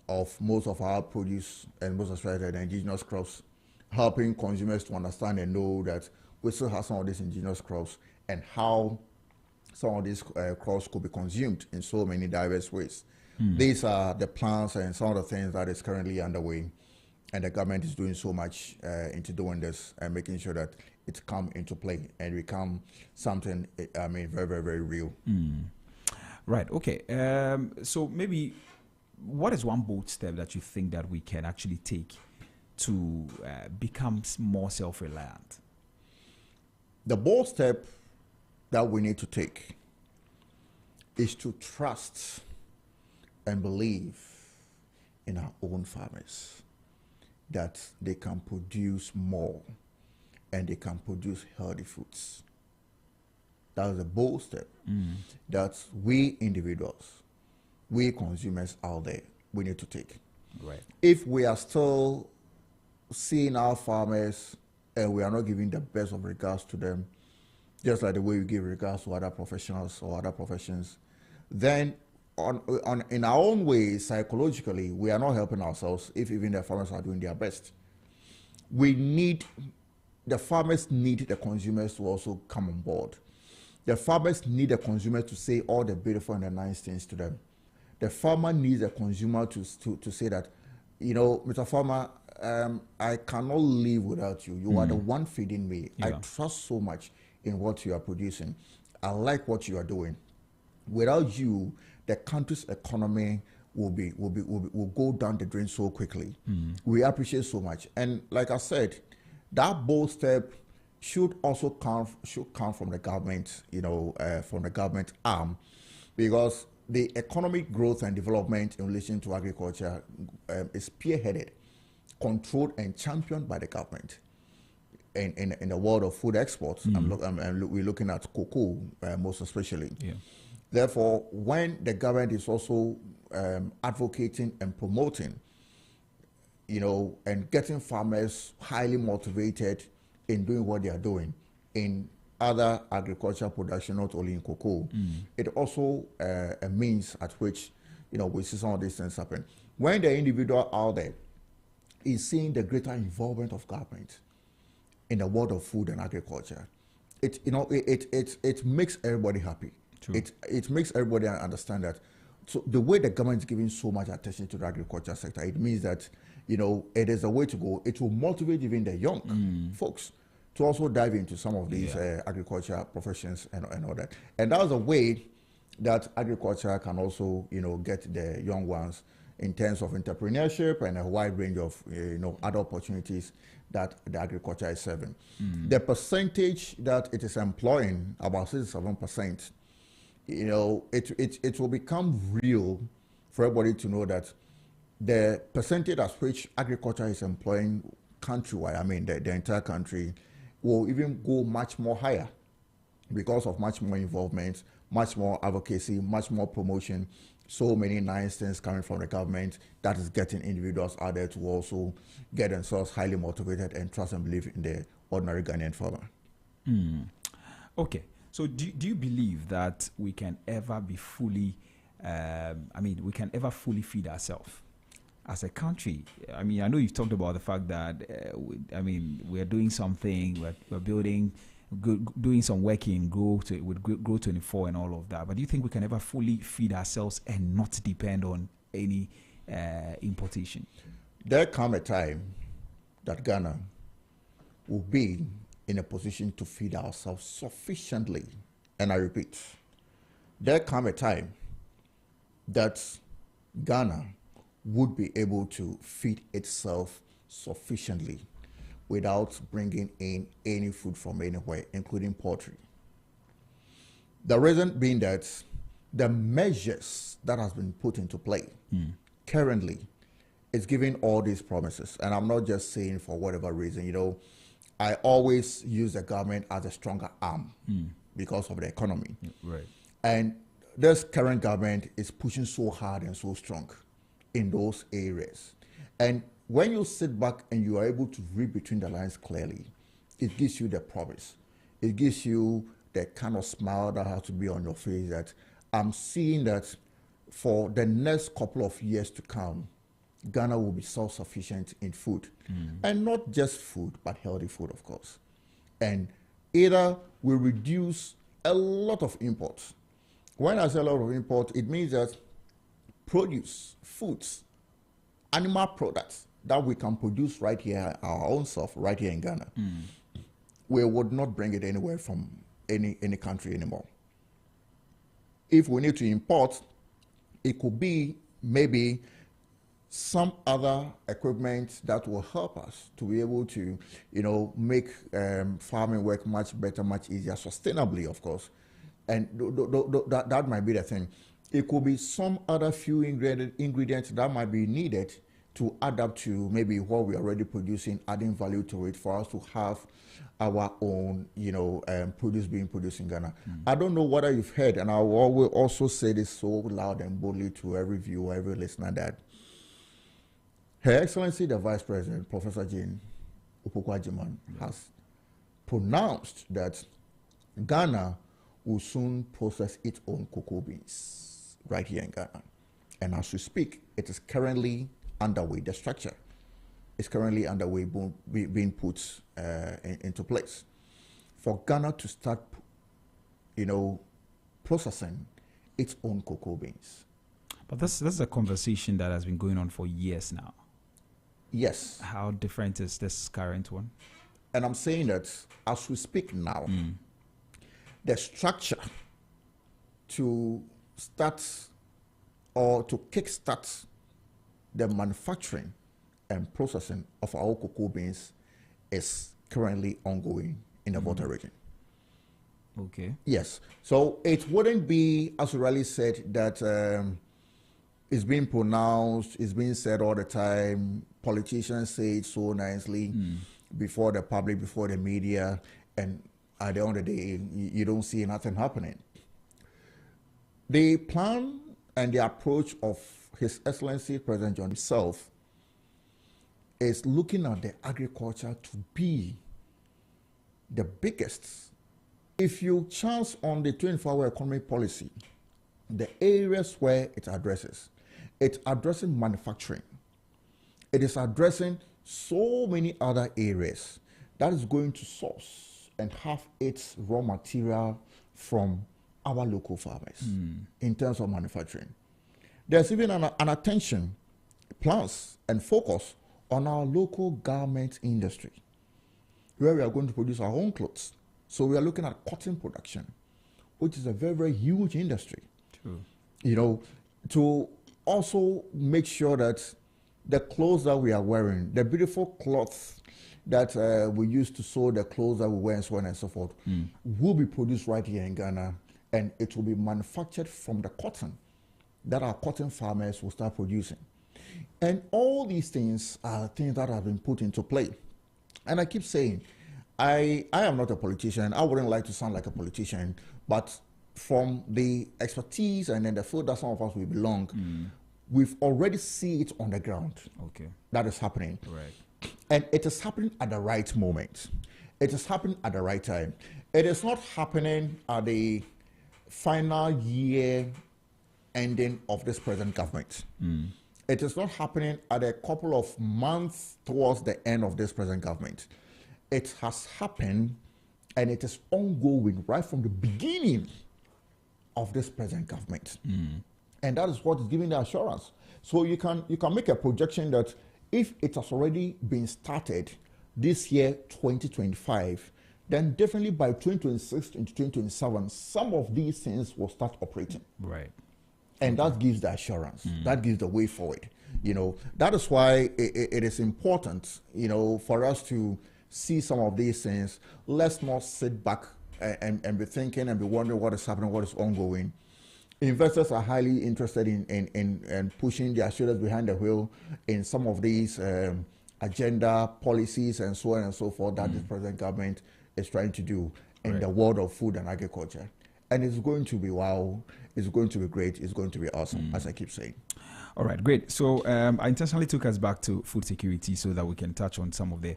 of most of our produce and most especially the indigenous crops, helping consumers to understand and know that we still have some of these indigenous crops and how some of these crops could be consumed in so many diverse ways. These are the plans and some of the things that is currently underway, and the government is doing so much into doing this and making sure that it come into play and become something, very, very, very real.
Right, okay. So maybe what is one bold step that you think that we can actually take to become more self-reliant?
The bold step that we need to take is to trust and believe in our own farmers, that they can produce more and they can produce healthy foods. That is a bold step that we individuals, we consumers out there, we need to take.
Right.
If we are still seeing our farmers and we are not giving the best of regards to them, just like the way we give regards to other professionals or other professions, then in our own way, psychologically, we are not helping ourselves if even the farmers are doing their best. The farmers need the consumers to also come on board. The farmers need the consumers to say all the beautiful and the nice things to them. The farmer needs the consumer to say that, you know, Mr. Farmer, I cannot live without you. You are the one feeding me.
Yeah.
I trust so much in what you are producing. I like what you are doing. Without you, the country's economy will go down the drain so quickly. We appreciate so much. And like I said, that bold step should also come from the government, you know, from the government arm, because the economic growth and development in relation to agriculture is spearheaded, controlled, and championed by the government. In the world of food exports, we're looking at cocoa most especially.
Yeah.
Therefore, when the government is also advocating and promoting, you know, and getting farmers highly motivated in doing what they are doing in other agricultural production, not only in cocoa, it also a means at which, you know, we see some of these things happen. When the individual out there is seeing the greater involvement of government in the world of food and agriculture, it makes everybody happy.
True.
It makes everybody understand that. So the way the government is giving so much attention to the agriculture sector, it means that, you know, it is a way to go. It will motivate even the young folks to also dive into some of these agriculture professions and all that. And that was a way that agriculture can also, you know, get the young ones in terms of entrepreneurship and a wide range of, you know, other opportunities that the agriculture is serving. The percentage that it is employing, about 67%, you know, it will become real for everybody to know that the percentage at which agriculture is employing countrywide, I mean the entire country, will even go much more higher because of much more involvement, much more advocacy, much more promotion, so many nice things coming from the government that is getting individuals out there to also get themselves highly motivated and trust and believe in the ordinary Ghanaian farmer.
Okay. So do you believe that we can ever be fully, we can ever fully feed ourselves as a country? I mean, I know you've talked about the fact that, we're doing something, we're building, doing some work in Grow 24 and all of that. But do you think we can ever fully feed ourselves and not depend on any importation?
There come a time that Ghana will be in a position to feed ourselves sufficiently. And I repeat, there come a time that Ghana would be able to feed itself sufficiently without bringing in any food from anywhere, including poultry. The reason being that the measures that has been put into play currently is giving all these promises. And I'm not just saying for whatever reason, you know, I always use the government as a stronger arm because of the economy.
Right.
And this current government is pushing so hard and so strong in those areas. And when you sit back and you are able to read between the lines clearly, it gives you the promise. It gives you the kind of smile that has to be on your face that I'm seeing that for the next couple of years to come, Ghana will be self-sufficient in food. And not just food, but healthy food, of course. And either we reduce a lot of imports. When I say a lot of import, it means that produce, foods, animal products that we can produce right here, our own self, right here in Ghana, we would not bring it anywhere from any country anymore. If we need to import, it could be maybe some other equipment that will help us to be able to, make farming work much better, much easier, sustainably, of course. And that might be the thing. It could be some other few ingredients that might be needed to add up to maybe what we're already producing, adding value to it for us to have our own, produce being produced in Ghana. I don't know whether you've heard, and I will also say this so loud and boldly to every viewer, every listener, that Her Excellency the Vice President, Professor Jane Opoku-Agyeman, has pronounced that Ghana will soon process its own cocoa beans right here in Ghana. And as we speak, it is currently underway. The structure is currently underway, being put into place for Ghana to start, processing its own cocoa beans.
But this is a conversation that has been going on for years now.
Yes.
How different is this current one?
And I'm saying that as we speak now, the structure to start or to kickstart the manufacturing and processing of our cocoa beans is currently ongoing in the Volta region.
Okay.
Yes. So it wouldn't be, as Riley said, that it's being pronounced, it's being said all the time. Politicians say it so nicely before the public, before the media, and at the end of the day, you don't see nothing happening. The plan and the approach of His Excellency President John himself is looking at the agriculture to be the biggest. If you chance on the 24-hour economic policy, the areas where it's addressing manufacturing. It is addressing so many other areas that is going to source and have its raw material from our local farmers in terms of manufacturing. There's even an attention, plans, and focus on our local garment industry, where we are going to produce our own clothes. So we are looking at cotton production, which is a very, very huge industry. True. To also make sure that the clothes that we are wearing, the beautiful cloths that we use to sew the clothes that we wear and so on and so forth, will be produced right here in Ghana, and it will be manufactured from the cotton that our cotton farmers will start producing. And all these things are things that have been put into play. And I keep saying, I am not a politician. I wouldn't like to sound like a politician, but from the expertise and then the field that some of us will belong, we've already seen it on the ground.
Okay.
That is happening.
Right.
And it is happening at the right moment. It is happening at the right time. It is not happening at the final year ending of this present government. It is not happening at a couple of months towards the end of this present government. It has happened, and it is ongoing right from the beginning of this present government. And that is what is giving the assurance. So you can make a projection that if it has already been started this year, 2025, then definitely by 2026 into 2027, some of these things will start operating.
Right.
And that gives the assurance. That gives the way forward. That is why it is important, for us to see some of these things. Let's not sit back and be thinking and be wondering what is happening, what is ongoing. Investors are highly interested in pushing their shoulders behind the wheel in some of these agenda policies and so on and so forth that the present government is trying to do in the world of food and agriculture. And it's going to be wow, it's going to be great, it's going to be awesome, as I keep saying. All
right, great. So I intentionally took us back to food security so that we can touch on some of the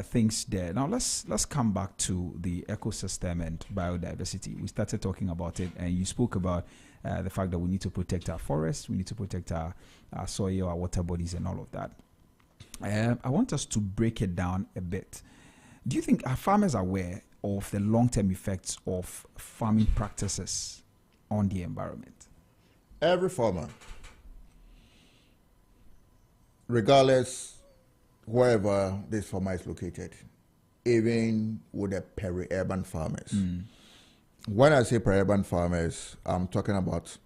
things there. Now let's come back to the ecosystem and biodiversity. We started talking about it, and you spoke about the fact that we need to protect our forests, we need to protect our soil, our water bodies, and all of that. I want us to break it down a bit. Do you think are farmers aware of the long-term effects of farming practices on the environment?
Every farmer, regardless wherever this farmer is located, even with the peri-urban farmers. When I say peri-urban farmers, I'm talking about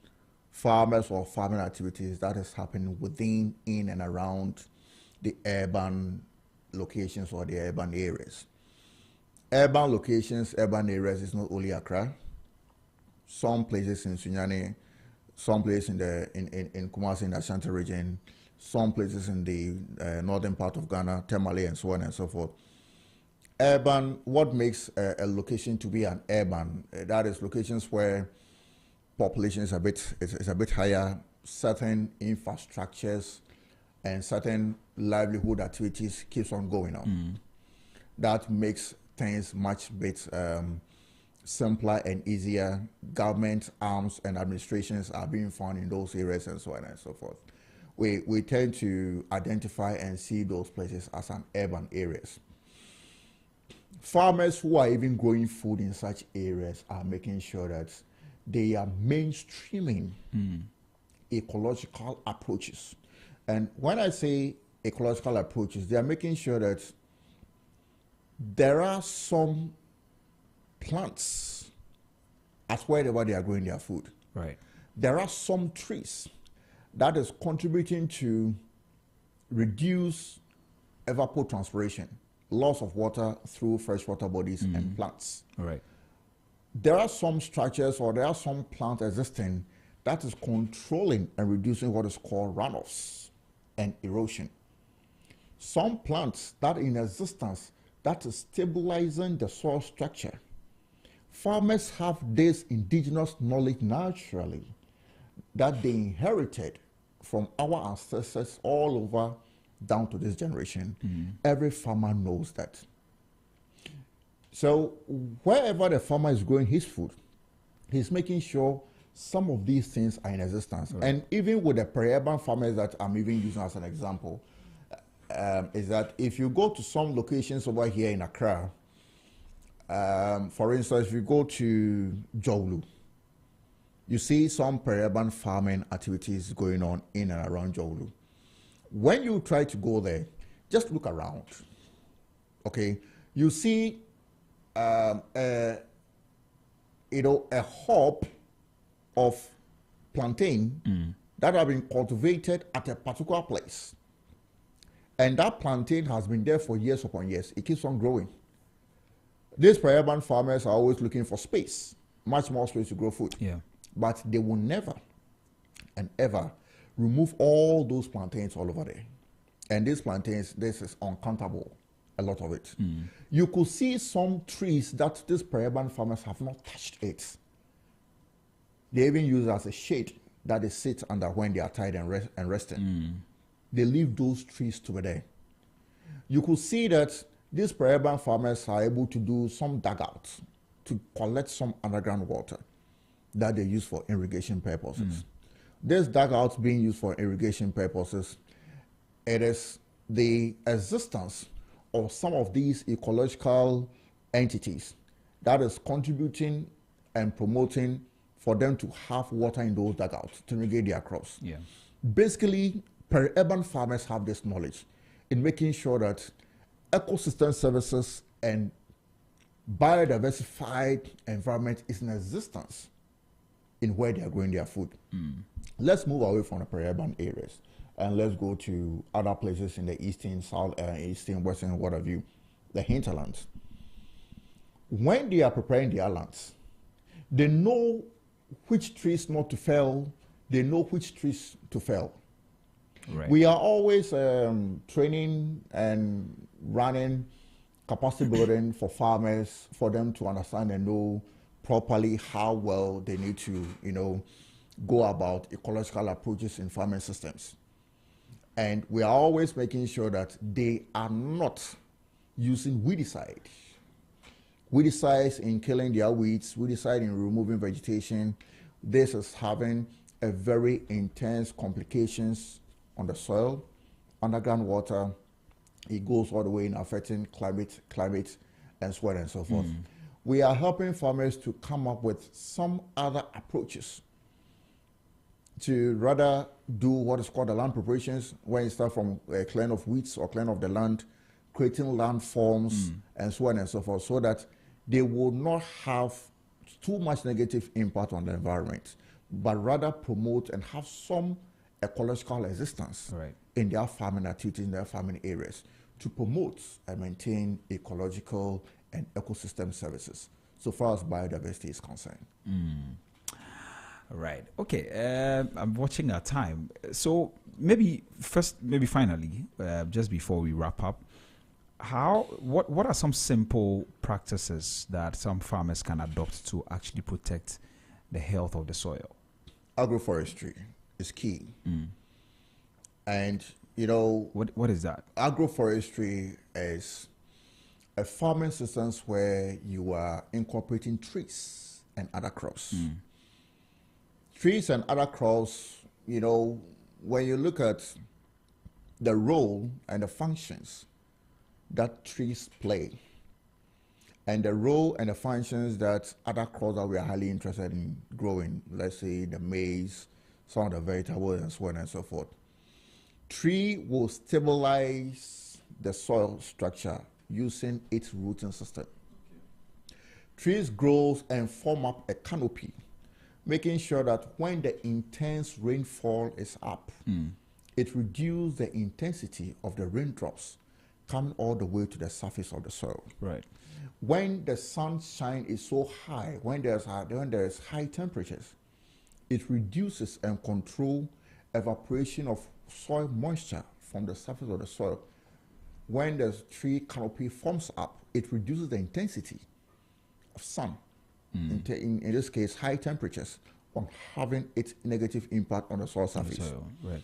farmers or farming activities that is happening within, in and around the urban locations or the urban areas. Urban locations, urban areas is not only Accra. Some places in Sunyani, some places in Kumasi in the Ashanti region, some places in the northern part of Ghana, Tamale, and so on and so forth. Urban, what makes a location to be an urban? That is locations where population is a bit higher, certain infrastructures and certain livelihood activities keeps on going on. That makes things much bit simpler and easier. Government arms and administrations are being found in those areas and so on and so forth. We tend to identify and see those places as an urban areas. Farmers who are even growing food in such areas are making sure that they are mainstreaming ecological approaches. And when I say ecological approaches, they are making sure that there are some plants at wherever they are growing their food.
Right.
There are some trees that is contributing to reduce evapotranspiration, loss of water through freshwater bodies and plants.
All right.
There are some structures or there are some plants existing that is controlling and reducing what is called runoffs and erosion. Some plants that in existence that is stabilizing the soil structure. Farmers have this indigenous knowledge naturally that they inherited from our ancestors all over down to this generation. Every farmer knows that. So wherever the farmer is growing his food, he's making sure some of these things are in existence. Right. And even with the peri-urban farmers that I'm even using as an example, is that if you go to some locations over here in Accra, for instance, if you go to Jowlu, you see some peri-urban farming activities going on in and around Jowlu. When you try to go there, just look around. Okay, you see, a hop of plantain that have been cultivated at a particular place, and that plantain has been there for years upon years. It keeps on growing. These peri-urban farmers are always looking for space, much more space to grow food.
Yeah.
But they will never and ever remove all those plantains all over there. And these plantains, this is uncountable, a lot of it. You could see some trees that these peri-urban farmers have not touched it. They even use it as a shade that they sit under when they are tired and resting. They leave those trees to be there. You could see that these peri-urban farmers are able to do some dugouts to collect some underground water that they use for irrigation purposes. This dugouts being used for irrigation purposes, it is the existence of some of these ecological entities that is contributing and promoting for them to have water in those dugouts to irrigate their crops.
Yeah.
Basically, peri-urban farmers have this knowledge in making sure that ecosystem services and biodiversified environment is in existence in where they are growing their food. Let's move away from the peri-urban areas and let's go to other places in the eastern, south, eastern, western, what have you, the hinterlands. When they are preparing their lands, they know which trees not to fell, they know which trees to fell.
Right.
We are always training and running capacity building for farmers for them to understand and know properly how well they need to, go about ecological approaches in farming systems. And we are always making sure that they are not using weedicide. Weedicides in killing their weeds, weedicide in removing vegetation. This is having a very intense complications on the soil, underground water. It goes all the way in affecting climate, and so on and so forth. We are helping farmers to come up with some other approaches to rather do what is called the land preparations, where you start from clearing of weeds or clearing of the land, creating landforms, and so on and so forth, so that they will not have too much negative impact on the environment. but rather promote and have some ecological existence
Right.
in their farming activities, in their farming areas, to promote and maintain ecological and ecosystem services, so far as biodiversity is concerned.
Right. Okay. I'm watching our time. So maybe finally, just before we wrap up, what are some simple practices that some farmers can adopt to actually protect the health of the soil?
Agroforestry is key. And, you know,
What is that?
agroforestry is a farming system where you are incorporating trees and other crops. Trees and other crops, you know, when you look at the role and the functions that trees play, and the role and the functions that other crops that we are highly interested in growing, let's say the maize, some of the vegetables, and so on and so forth. Tree will stabilize the soil structure using its rooting system. Trees grow and form up a canopy, making sure that when the intense rainfall is up, it reduces the intensity of the raindrops coming all the way to the surface of the soil.
Right.
When the sunshine is so high, when there's high temperatures, it reduces and controls evaporation of soil moisture from the surface of the soil. When the tree canopy forms up, it reduces the intensity of sun, in this case, high temperatures, on having its negative impact on the soil surface.
Right.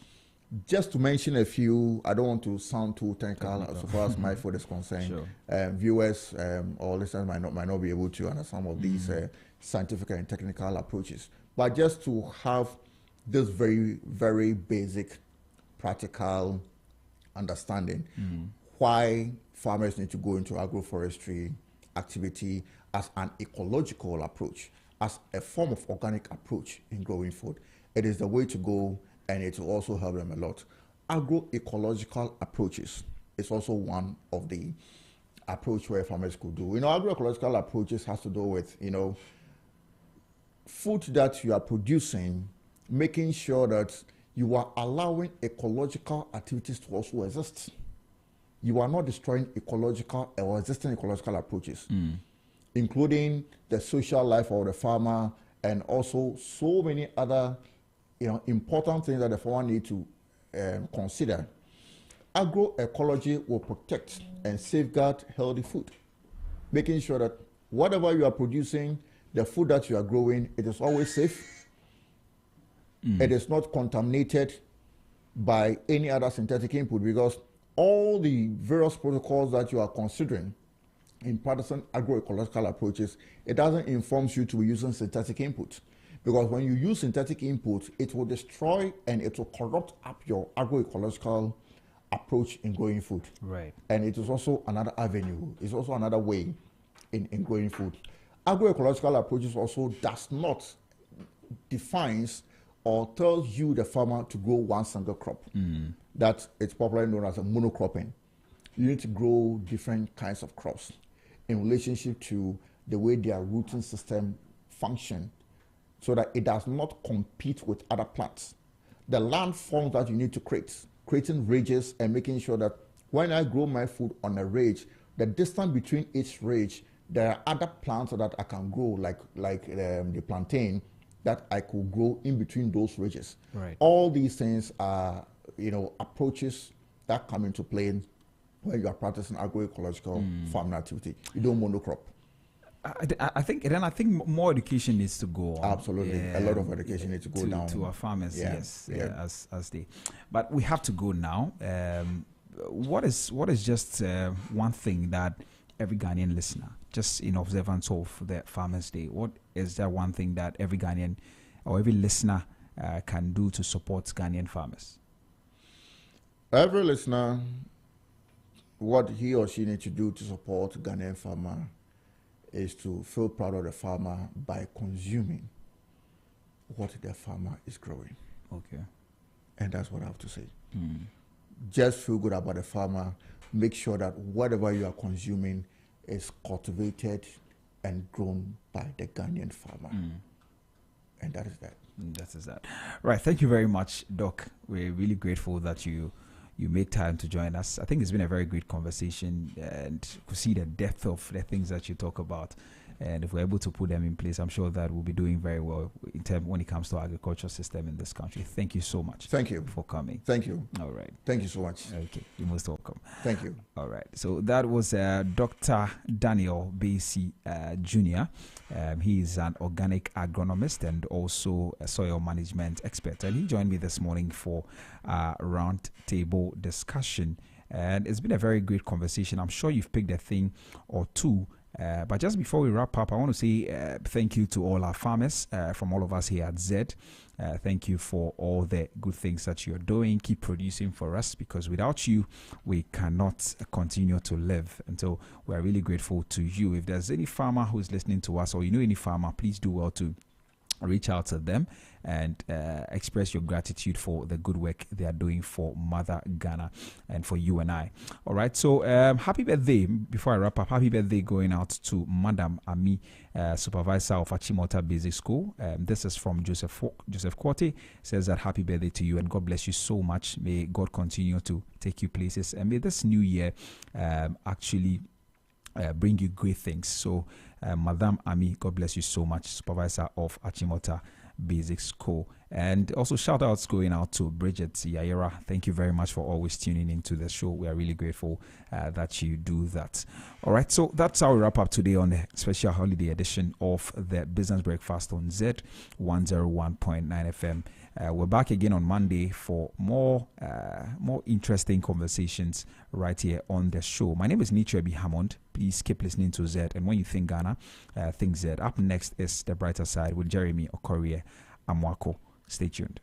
Just to mention a few, I don't want to sound too technical as far as my food is concerned. Viewers or listeners might not be able to understand some of these scientific and technical approaches. But just to have this very, very basic, practical understanding why farmers need to go into agroforestry activity as an ecological approach, as a form of organic approach in growing food. It is the way to go, and it will also help them a lot. Agroecological approaches is also one of the approach where farmers could do. You know, agroecological approaches has to do with, you know, food that you are producing, making sure that you are allowing ecological activities to also exist. You are not destroying ecological or existing ecological approaches, including the social life of the farmer, and also so many other, you know, important things that the farmer need to consider. Agroecology will protect and safeguard healthy food, making sure that whatever you are producing, the food that you are growing, it is always safe. It is not contaminated by any other synthetic input, because all the various protocols that you are considering in practicing agroecological approaches, it doesn't inform you to be using synthetic input. Because when you use synthetic input, it will destroy and it will corrupt up your agroecological approach in growing food.
Right.
And it is also another avenue. It's also another way in growing food. Agroecological approaches also does not defines or tells you, the farmer, to grow one single crop. That it's popularly known as a monocropping. You need to grow different kinds of crops in relationship to the way their rooting system function, so that it does not compete with other plants. The landforms that you need to creating ridges and making sure that when I grow my food on a ridge, the distance between each ridge, there are other plants that I can grow, like the plantain, that I could grow in between those ridges.
Right.
All these things are, you know, approaches that come into play when you are practicing agroecological farming activity. You don't monocrop.
I think more education needs to go on.
Absolutely. A lot of education needs to go down.
To our farmers, yes.
Yeah.
As they. But we have to go now. What is just one thing that every Ghanaian listener, just in observance of the Farmers' Day, what is that one thing that every Ghanaian or every listener can do to support Ghanaian farmers?
Every listener, what he or she needs to do to support Ghanaian farmer is to feel proud of the farmer by consuming what the farmer is growing.
Okay.
And that's what I have to say. Just feel good about the farmer. Make sure that whatever you are consuming is cultivated and grown by the Ghanaian farmer. And that is that.
That is that. Right. Thank you very much, Doc. We're really grateful that you made time to join us. I think it's been a very great conversation, and to see the depth of the things that you talk about. And if we're able to put them in place, I'm sure that we'll be doing very well in terms when it comes to our agricultural system in this country. Thank you so much.
Thank you
for coming.
Thank you.
All right.
Thank you so much.
Okay, you're most welcome.
Thank you.
All right. So that was Dr. Daniel Basie Jr. He is an organic agronomist and also a soil management expert. And he joined me this morning for a round table discussion. And it's been a very great conversation. I'm sure you've picked a thing or two. But just before we wrap up, I want to say thank you to all our farmers from all of us here at Zed. Thank you for all the good things that you're doing. Keep producing for us, because without you, we cannot continue to live. And so we're really grateful to you. If there's any farmer who's listening to us, or you know any farmer, please do well to reach out to them and express your gratitude for the good work they are doing for Mother Ghana and for you and I. All right, so happy birthday. Before I wrap up, happy birthday going out to Madam Ami, supervisor of Achimota Basic School. This is from Joseph Korte. Says that happy birthday to you and God bless you so much. May God continue to take you places, and may this new year actually bring you great things. So Madam Ami, God bless you so much, supervisor of Achimota Basic School. And also shout outs going out to Bridget Yaira. Thank you very much for always tuning into the show. We are really grateful that you do that. All right, so that's how we wrap up today on the special holiday edition of the Business Breakfast on Zed 101.9 FM. We're back again on Monday for more interesting conversations right here on the show. My name is Nichebi Hammond. Please keep listening to Zed. And when you think Ghana, think Zed. Up next is The Brighter Side with Jeremy Okorie Amwako. Stay tuned.